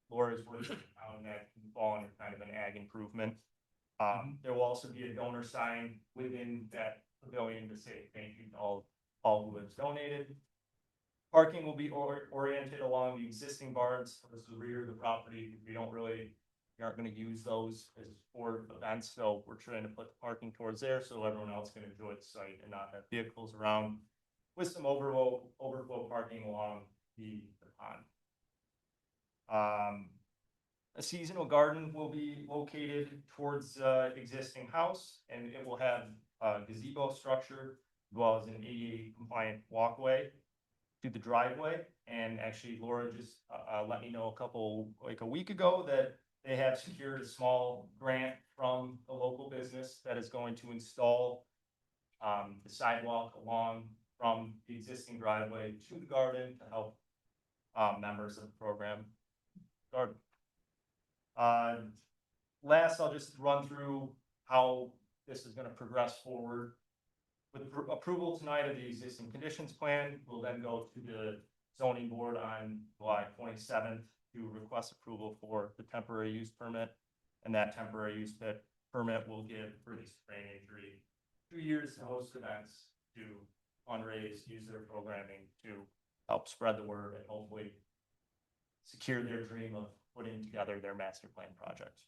floor is wood, and that can fall under kind of an ag improvement. There will also be a donor sign within that pavilion to say thank you to all who have donated. Parking will be oriented along the existing barns towards the rear of the property. We aren't going to use those as for events, so we're trying to put the parking towards there so everyone else can enjoy the site and not have vehicles around, with some overflow parking along the pond. A seasonal garden will be located towards the existing house, and it will have a gazebo structure as well as an ADA compliant walkway do the driveway. And actually Laura just, let me know a week ago that they have secured a small grant from a local business that is going to install the sidewalk along from the existing driveway to the garden to help members of the program garden. Last, I'll just run through how this is going to progress forward. With approval tonight of the existing conditions plan, we'll then go to the zoning board on July 27th to request approval for the temporary use permit. And that temporary use permit will give British Brain Injury 2 years to host events, to fundraise, use their programming to help spread the word and hopefully secure their dream of putting together their master plan project.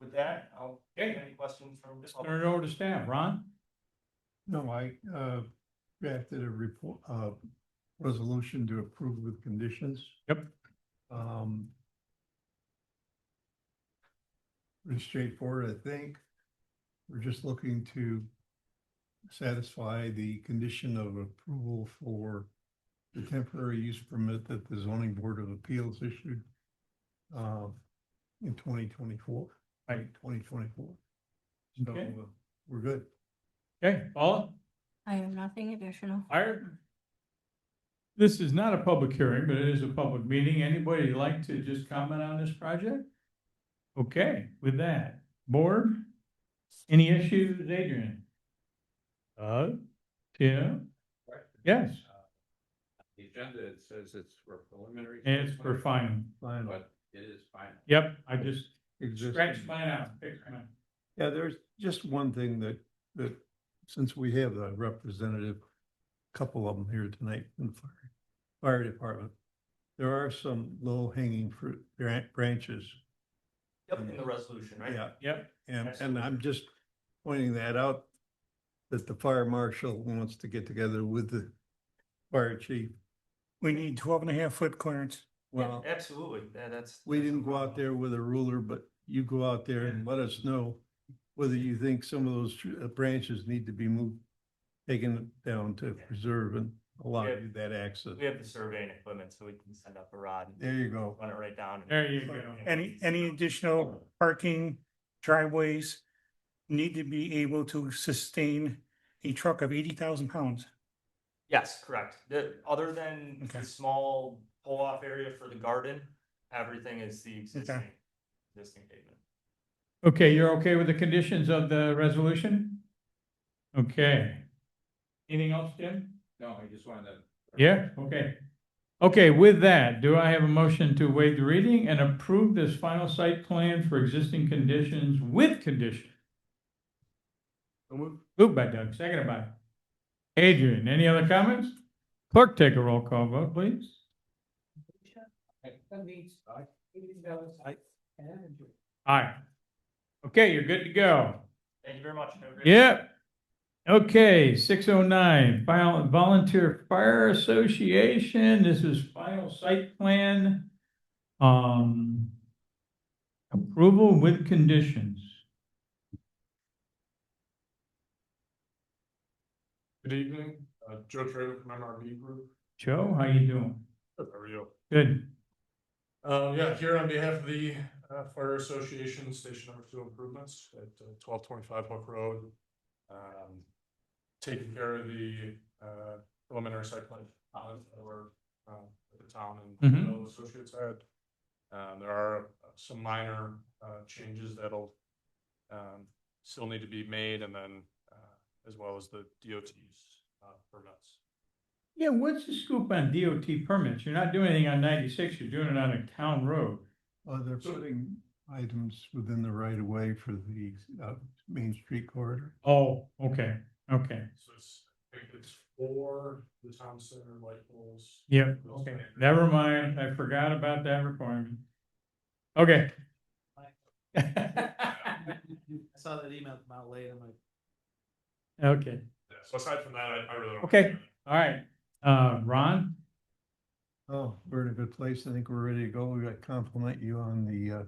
With that, I'll take any questions from this. Turn it over to staff. Ron? No, I drafted a report, resolution to approve with conditions. Yep. Pretty straightforward, I think. We're just looking to satisfy the condition of approval for the temporary use permit that the zoning board of appeals issued in 2024. Right. 2024. So Okay. We're good. Okay, Paula? I have nothing additional. Hired? This is not a public hearing, but it is a public meeting. Anybody like to just comment on this project? Okay, with that, board, any issues, Adrian? Tim? Yes, The agenda, it says it's for preliminary. and it's for final. But it is final. Yep, I just Existing. scratched mine out. Fixed mine. Yeah, there's just one thing that since we have the representative, couple of them here tonight in the fire department, there are some low hanging fruit branches. Yep, in the resolution, right? Yeah, Yep, and I'm just pointing that out, that the fire marshal wants to get together with the fire chief. We need 12.5 foot clearance. Well, Absolutely. That's. we didn't go out there with a ruler, but you go out there and let us know whether you think some of those branches need to be moved, taken down to preserve and allow Yeah. you that access. We have the surveying equipment, so we can send up a rod and There you go. run it right down. there you go. Any additional parking driveways need to be able to sustain a truck of 80,000 pounds. Yes, correct. Other than Okay. the small pull-off area for the garden, everything is the existing pavement. Okay, you're okay with the conditions of the resolution? Okay. Anything else, Jim? No, I just wanted to. Yeah, okay. Okay, with that, do I have a motion to waive the reading and approve this final site plan for existing conditions with condition? Moved by Doug, seconded by Adrian. Any other comments? Clerk, take a roll call vote, please. Aye. Okay, you're good to go. Thank you very much. Have a great Yep. Okay, 609, Volunteer Fire Association. This is final site plan. Approval with conditions. Good evening, Joe Trader from MRB Group. Joe, how you doing? How are you? Good. Yeah, here on behalf of the Fire Association Station Number 2 improvements at 1225 Hook Road. Taking care of the preliminary site plan for the town and Mhm. associates had. There are some minor changes that'll still need to be made, and then as well as the DOT's permits. Yeah, what's the scoop on DOT permits? You're not doing anything on 96, you're doing it on a town road. They're putting items within the right of way for the Main Street corridor. Oh, okay, okay. So I think it's for the town center light poles. Yep, okay, never mind, I forgot about that requirement. Okay. I saw that email come out late, I'm like. Okay, Yeah, so aside from that, I really don't. okay, all right, Ron? Oh, we're in a good place. I think we're ready to go. We got to compliment you on the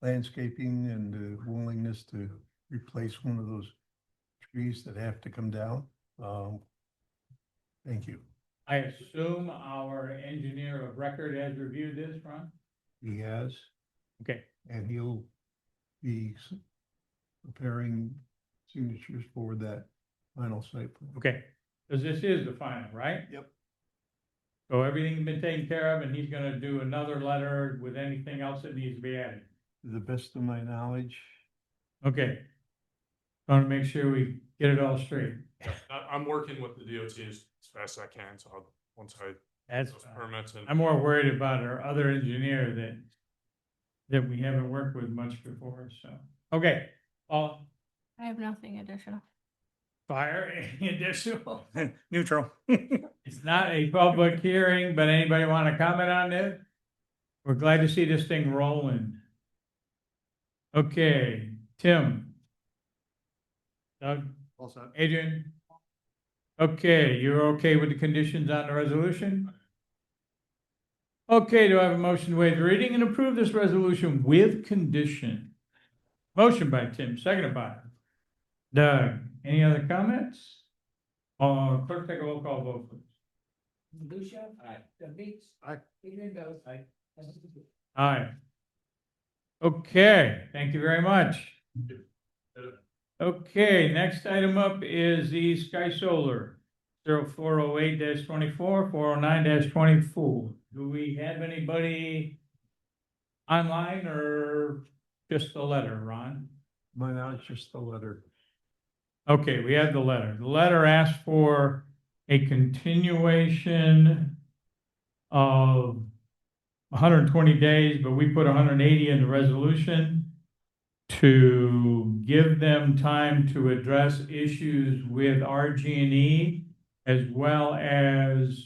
landscaping and the willingness to replace one of those trees that have to come down. Thank you. I assume our engineer of record has reviewed this, Ron? He has, Okay, and he'll be preparing signatures for that final site plan. okay, because this is the final, right? Yep. So everything's been taken care of, and he's gonna do another letter with anything else that needs to be added. To the best of my knowledge, Okay. Want to make sure we get it all straight. I'm working with the DOT as fast as I can, so once I That's, those permits and. I'm more worried about our other engineer that we haven't worked with much before, so. Okay, all I have nothing additional. fire, any additional? Neutral. It's not a public hearing, but anybody want to comment on this? We're glad to see this thing rolling. Okay, Tim. Doug, All set. Adrian? Okay, you're okay with the conditions on the resolution? Okay, do I have a motion to waive the reading and approve this resolution with condition? Motion by Tim, seconded by Doug. Any other comments? Clerk, take a roll call vote, please. Lucia. Aye. Doug Beats. Aye. Adrian goes. Aye. Aye. Okay, thank you very much. Okay, next item up is the Sky Solar 0408-24, 409-24. Do we have anybody online or just the letter, Ron? my knowledge, just the letter. Okay, we have the letter. The letter asks for a continuation of 120 days, but we put 180 in the resolution to give them time to address issues with RG&E, as well as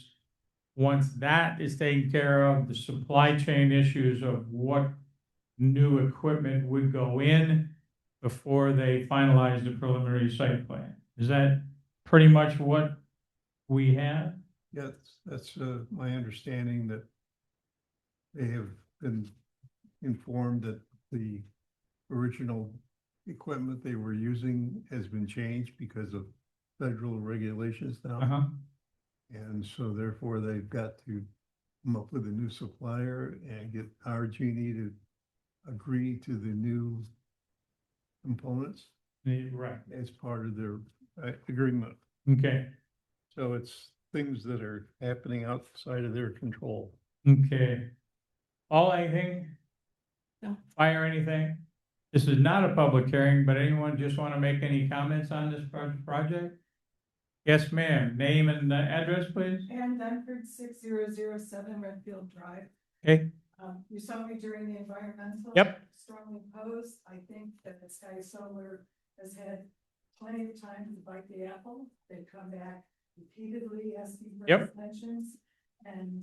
once that is taken care of, the supply chain issues of what new equipment would go in before they finalize the preliminary site plan. Is that pretty much what we have? Yeah, that's my understanding that they have been informed that the original equipment they were using has been changed because of federal regulations now. Uh-huh. And so therefore they've got to come up with a new supplier and get RG&E to agree to the new components Right, as part of their agreement. okay, So it's things that are happening outside of their control. okay. All anything? No. Fire anything? This is not a public hearing, but anyone just want to make any comments on this project? Yes, ma'am. Name and address, please. Ann Dunford, 6007 Redfield Drive. Okay, You saw me during the environmental. Yep. Strongly opposed. I think that the Sky Solar has had plenty of time to bite the apple. They've come back repeatedly asking for Yep. extensions. And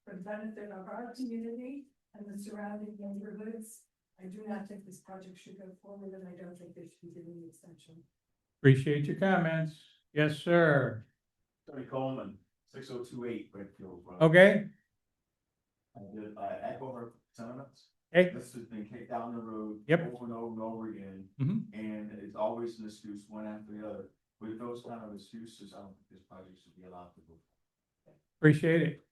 for the benefit of our community and the surrounding neighborhoods, I do not think this project should go forward, and I don't think they should be given the extension. appreciate your comments. Yes, sir. Tony Coleman, 6028 Redfield Road. Okay, I did, echo her sentiments. hey, This has been kicked down the road. Yep. Over and over and over again. Mhm. And it's always an excuse, one after the other. With those kind of excuses, I don't think this project should be allowed to go. appreciate it.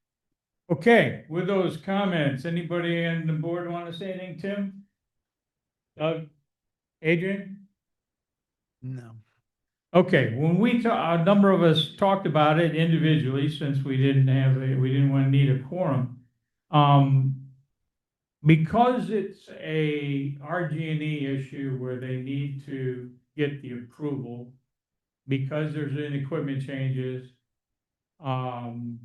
Okay, with those comments, anybody on the board want to say anything, Tim? Doug? Adrian? No. Okay, when a number of us talked about it individually, since we didn't want to need a quorum. Because it's a RG&E issue where they need to get the approval, because there's an equipment changes, I'm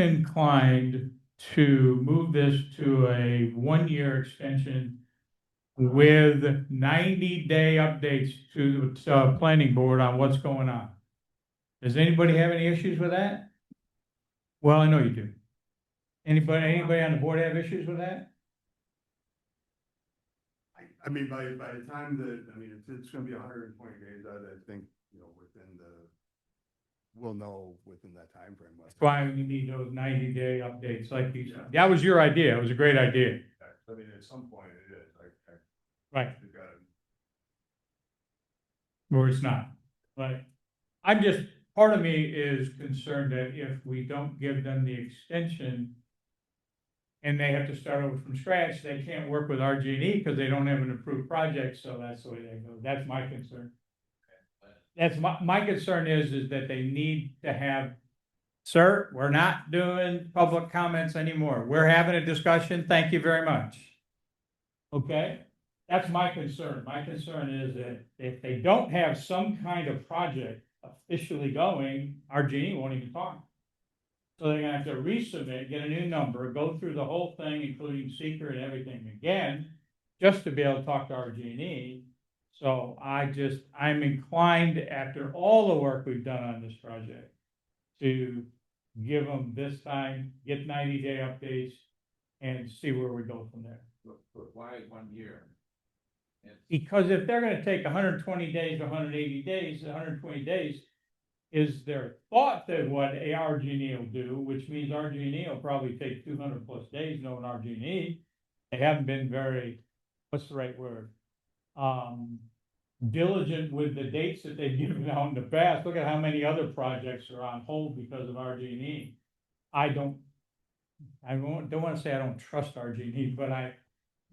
inclined to move this to a 1-year extension with 90-day updates to the planning board on what's going on. Does anybody have any issues with that? Well, I know you do. Anybody on the board have issues with that? I mean, by the time that, I mean, it's gonna be 120 days, I think, we'll know within that timeframe. That's why you need those 90-day updates, like you said. That was your idea. It was a great idea. I mean, at some point it is, Right. you've got to. Or it's not. But I'm just part of me is concerned that if we don't give them the extension and they have to start over from scratch, they can't work with RG&E because they don't have an approved project, so that's the way they go. That's my concern. That's my concern is that they need to have, sir, we're not doing public comments anymore. We're having a discussion. Thank you very much. Okay? That's my concern. My concern is that if they don't have some kind of project officially going, RG&E won't even talk. So they're gonna have to resubmit, get a new number, go through the whole thing, including seeker and everything again, just to be able to talk to RG&E. So I'm inclined, after all the work we've done on this project, to give them this time, get 90-day updates, and see where we go from there. But why 1 year? Because if they're gonna take 120 days, 180 days, 120 days is their thought that what RG&E will do, which means RG&E will probably take 200+ days, knowing RG&E. They haven't been very, what's the right word? Diligent with the dates that they've given out in the past. Look at how many other projects are on hold because of RG&E. I don't want to say I don't trust RG&E, but I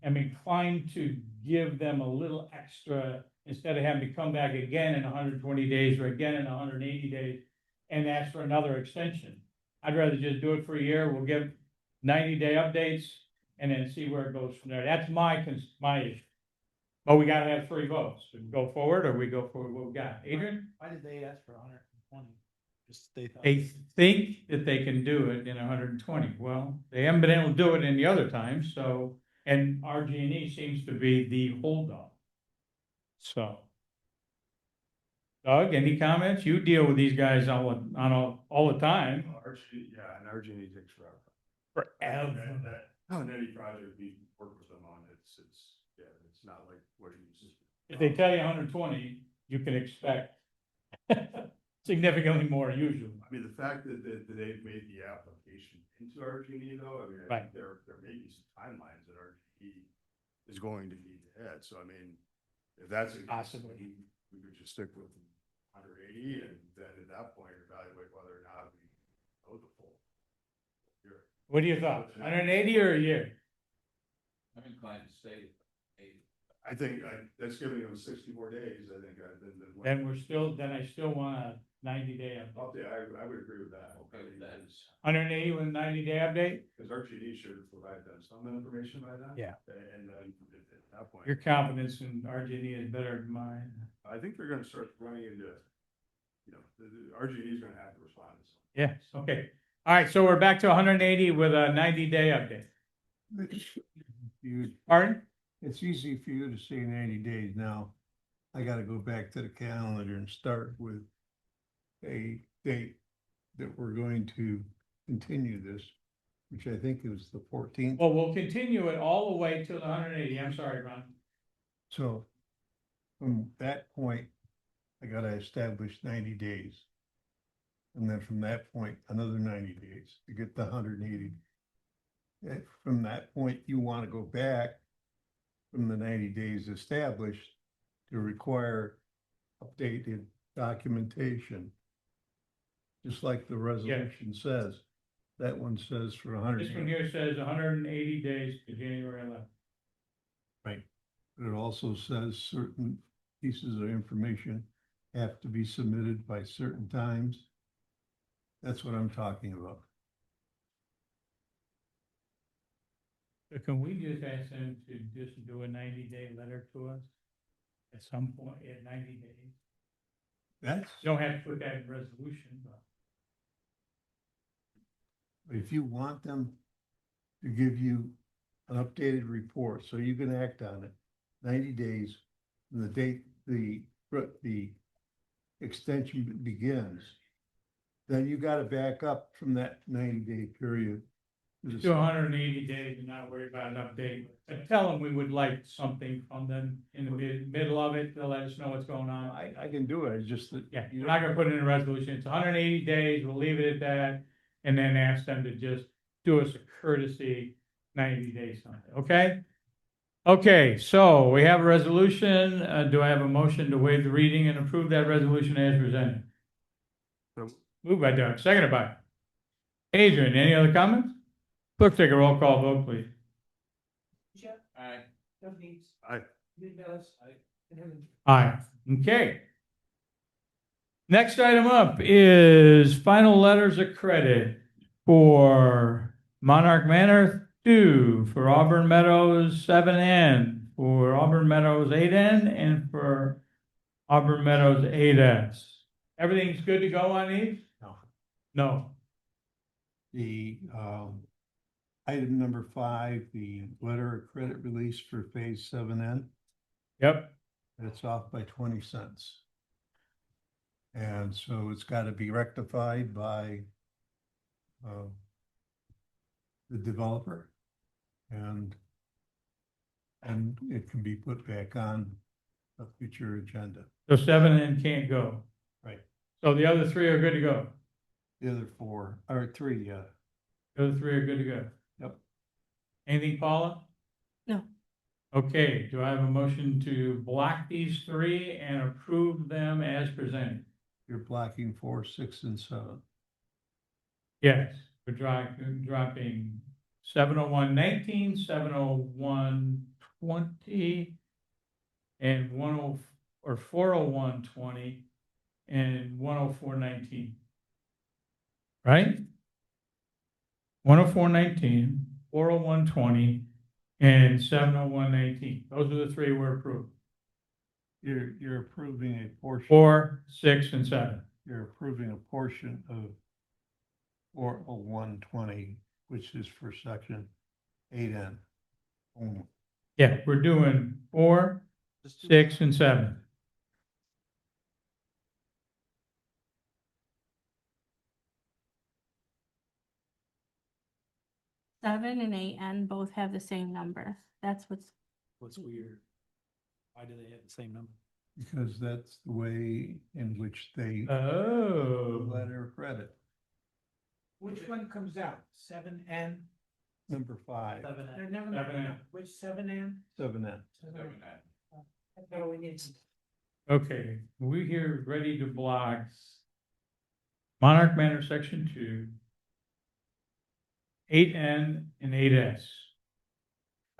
am inclined to give them a little extra instead of having to come back again in 120 days or again in 180 days and ask for another extension. I'd rather just do it for a year. We'll give 90-day updates and then see where it goes from there. That's my issue. But we gotta have 3 votes. We go forward or we go forward what we got. Adrian? Why did they ask for 120? Just they thought. They think that they can do it in 120. Well, they haven't been able to do it any other time, so, and RG&E seems to be the holdup. So. Doug, any comments? You deal with these guys all the time. Yeah, and RG&E takes forever. Forever. On any project we work with them on, it's not like what you used to. If they tell you 120, you can expect significantly more usually. I mean, the fact that they've made the application into RG&E though, I mean, I Right. think there may be some timelines that RG&E is going to need to hit. So I mean, if that's a Possibly. we could just stick with 180 and then at that point evaluate whether or not we go the full year. What do you thought? 180 or a year? I'm inclined to say 80. I think that's giving them 60 more days, I think, Then I still want a 90-day update. I would agree with that. Okay with that. 180 with a 90-day update? Because RG&E should provide them some information by then. Yeah. And then at that point. Your confidence in RG&E is better than mine. I think they're gonna start running into, the RG&E is gonna have to respond to something. Yes, okay. All right, so we're back to 180 with a 90-day update. Pardon? It's easy for you to say 90 days now. I gotta go back to the calendar and start with a date that we're going to continue this, which I think is the 14th. Well, we'll continue it all the way to the 180. I'm sorry, Ron. So from that point, I gotta establish 90 days. And then from that point, another 90 days to get the 180. From that point, you wanna go back from the 90 days established to require updated documentation. Just like the resolution says, that one says for 100. This one here says 180 days to January 11th. Right. But it also says certain pieces of information have to be submitted by certain times. That's what I'm talking about. So can we just ask them to just do a 90-day letter to us at some point at 90 days? That's, You don't have to put that in resolution, but. if you want them to give you an updated report, so you can act on it, 90 days from the date the extension begins, then you gotta back up from that 90-day period. To 180 days and not worry about an update. Tell them we would like something from them in the middle of it to let us know what's going on. I can do it, it's just that. Yeah, you're not gonna put it in a resolution. It's 180 days. We'll leave it at that. And then ask them to just do us a courtesy 90 days something, okay? Okay, so we have a resolution. Do I have a motion to waive the reading and approve that resolution as presented? Moved by Doug, seconded by Adrian. Any other comments? Clerk, take a roll call vote, please. Aye. Aye. Aye. Okay. Next item up is final letters of credit for Monarch Manor 2, for Auburn Meadows 7N, for Auburn Meadows 8N, and for Auburn Meadows 8S. Everything's good to go on these? No. No. The, item number 5, the letter of credit release for phase 7N, Yep. it's off by 20 cents. And so it's got to be rectified by the developer, and it can be put back on a future agenda. So 7N can't go. Right. So the other 3 are good to go. The other 4 or 3, yeah. The other 3 are good to go. Yep. Anything, Paula? No. Okay, do I have a motion to block these 3 and approve them as presented? You're blocking 4, 6, and 7. Yes, we're dropping 70119, 70120, and 40120, and 10419. Right? 10419, 40120, and 70119. Those are the 3 we're approved. You're approving a portion. 4, 6, and 7. You're approving a portion of 40120, which is for section 8N only. Yeah, we're doing 4, 6, and 7. Seven and 8N both have the same number. That's What's weird? Why do they have the same number? Because that's the way in which they Oh. letter of credit. Which one comes out? 7N? Number 5, Seven. They're never, 7N. which 7N? 7N. That's all we need. Okay, we here ready to block Monarch Manor Section 2, 8N, and 8S.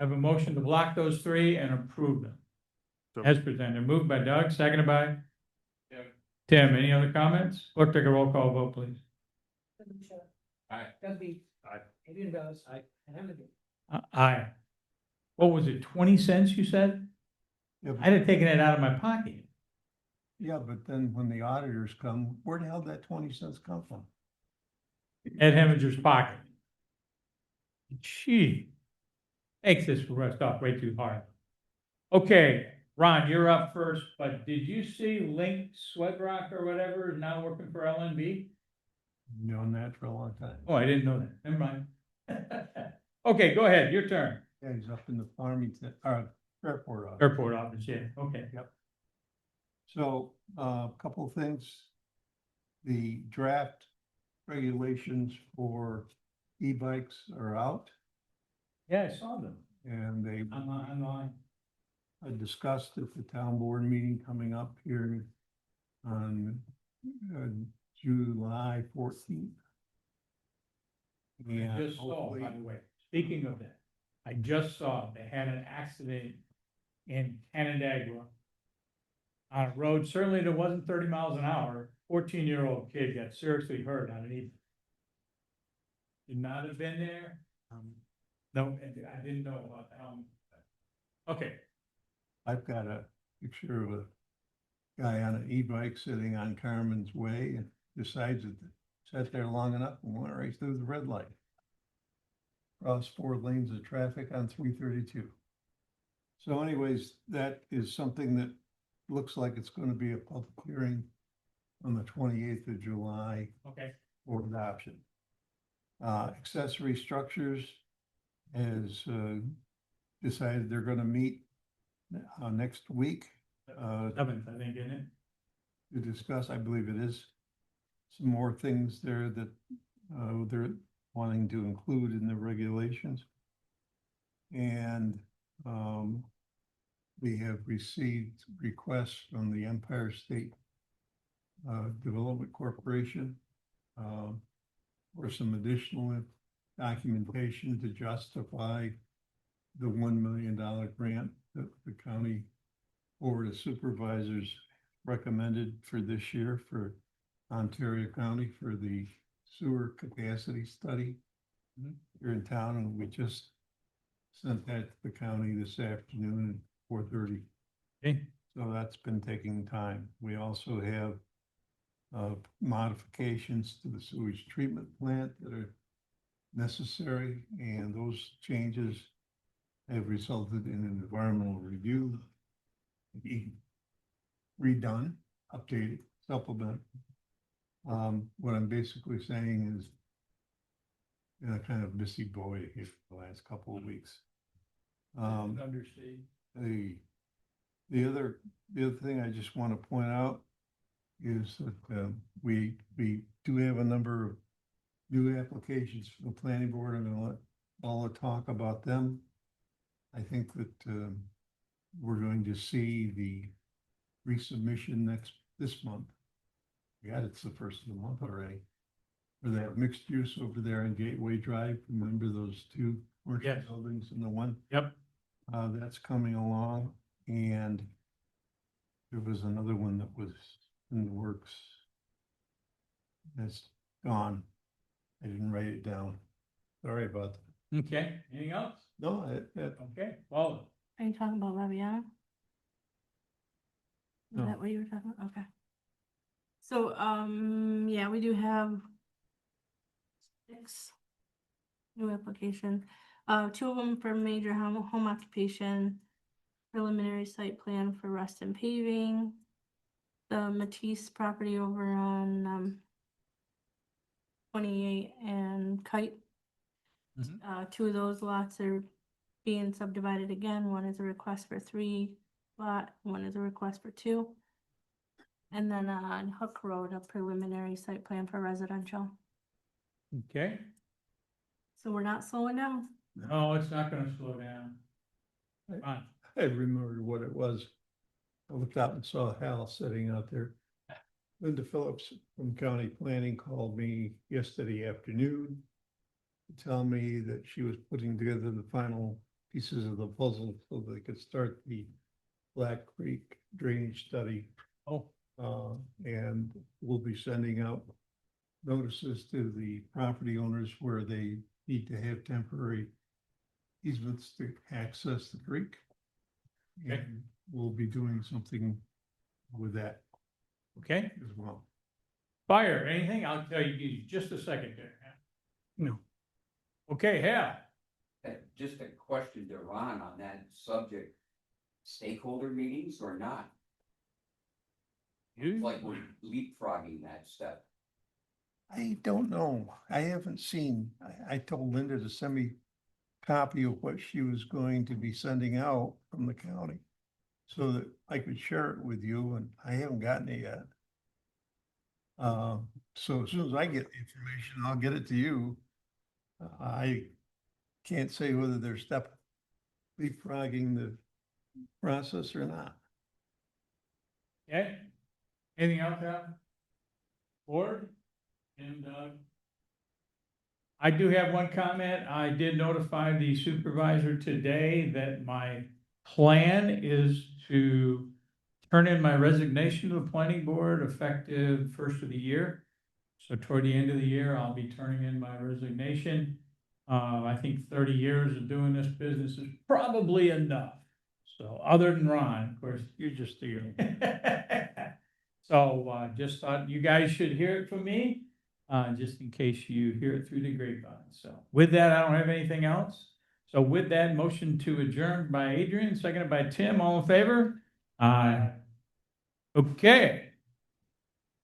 I have a motion to block those 3 and approve them as presented. Moved by Doug, seconded by Tim. Any other comments? Clerk, take a roll call vote, please. Aye. Dudley. Aye. Adrian Bellis. Aye. And Henry. Aye. What was it, 20 cents you said? Yeah, I'd have taken it out of my pocket. yeah, but then when the auditors come, where the hell did that 20 cents come from? Ed Hemminger's pocket. Gee, makes this rust off way too hard. Okay, Ron, you're up first, but did you see Link Sweatrock or whatever is now working for LNB? Known that for a long time. Oh, I didn't know that. Never mind. Okay, go ahead, your turn. Yeah, he's up in the Farmington, airport office. Airport office, yeah, okay. Yep. So, a couple of things. The draft regulations for e-bikes are out, Yeah, I saw them and they online. I discussed at the town board meeting coming up here on July 14th. I just saw, by the way, speaking of that, I just saw they had an accident in Canandaigua on a road, certainly that wasn't 30 miles an hour. 14-year-old kid got seriously hurt on an evening. Should not have been there. No, I didn't know about that. Okay, I've got a picture of a guy on an e-bike sitting on Carmen's Way and decides to sit there long enough and want to race through the red light. Cross 4 lanes of traffic on 332. So anyways, that is something that looks like it's going to be a public hearing on the 28th of July okay. for adoption. Accessory structures has decided they're going to meet next week 7th, I think, isn't it? to discuss, I believe it is, some more things there that they're wanting to include in the regulations. And we have received requests from the Empire State Development Corporation, for some additional documentation to justify the $1 million grant that the county Board of Supervisors recommended for this year for Ontario County for the sewer capacity study here in town, and we just sent that to the county this afternoon at 4:30. Okay. So that's been taking time. We also have modifications to the sewage treatment plant that are necessary, and those changes have resulted in an environmental review being redone, updated, supplement. What I'm basically saying is been a kind of busy boy here for the last couple of weeks. Understand. The other thing I just want to point out is that we do have a number of new applications for the planning board. I'm gonna let Paula talk about them. I think that we're going to see the resubmission this month. Yeah, it's the first of the month already. For that mixed use over there on Gateway Drive, remember those two commercial Yes. buildings and the one? Yep. That's coming along, and there was another one that was in the works. That's gone. I didn't write it down. Sorry about that. Okay, anything else? No, Okay, Paula. Are you talking about Laviana? Is No. that what you were talking about? Okay. So, yeah, we do have 6 new applications. 2 of them for major home occupation, preliminary site plan for rust and paving. The Matisse property over on 28 and Kite. 2 of those lots are being subdivided again. One is a request for 3 lot, one is a request for 2. And then on Hook Road, a preliminary site plan for residential. Okay. So we're not slowing down. No, it's not gonna slow down. Fine. I remembered what it was. I looked out and saw Hal sitting out there. Linda Phillips from County Planning called me yesterday afternoon to tell me that she was putting together the final pieces of the puzzle so they could start the Black Creek drainage study. Oh. And we'll be sending out notices to the property owners where they need to have temporary easements to access the creek. Okay. And we'll be doing something with that Okay, as well. fire, anything? I'll tell you just a second there. No. Okay, Hal. Just a question to Ron on that subject, stakeholder meetings or not? You? Like we're leapfrogging that step. I don't know. I haven't seen, I told Linda to send me a copy of what she was going to be sending out from the county so that I could share it with you, and I haven't gotten it yet. So as soon as I get the information, I'll get it to you. I can't say whether they're leapfrogging the process or not. Okay, anything else, Hal? Board? And I do have one comment. I did notify the supervisor today that my plan is to turn in my resignation to the planning board effective first of the year. So toward the end of the year, I'll be turning in my resignation. I think 30 years of doing this business is probably enough. So other than Ron, of course, you're just here. So just thought you guys should hear it from me. Just in case you hear it through the grapevine. So with that, I don't have anything else. So with that, motion to adjourn by Adrian, seconded by Tim, all in favor? Aye. Okay.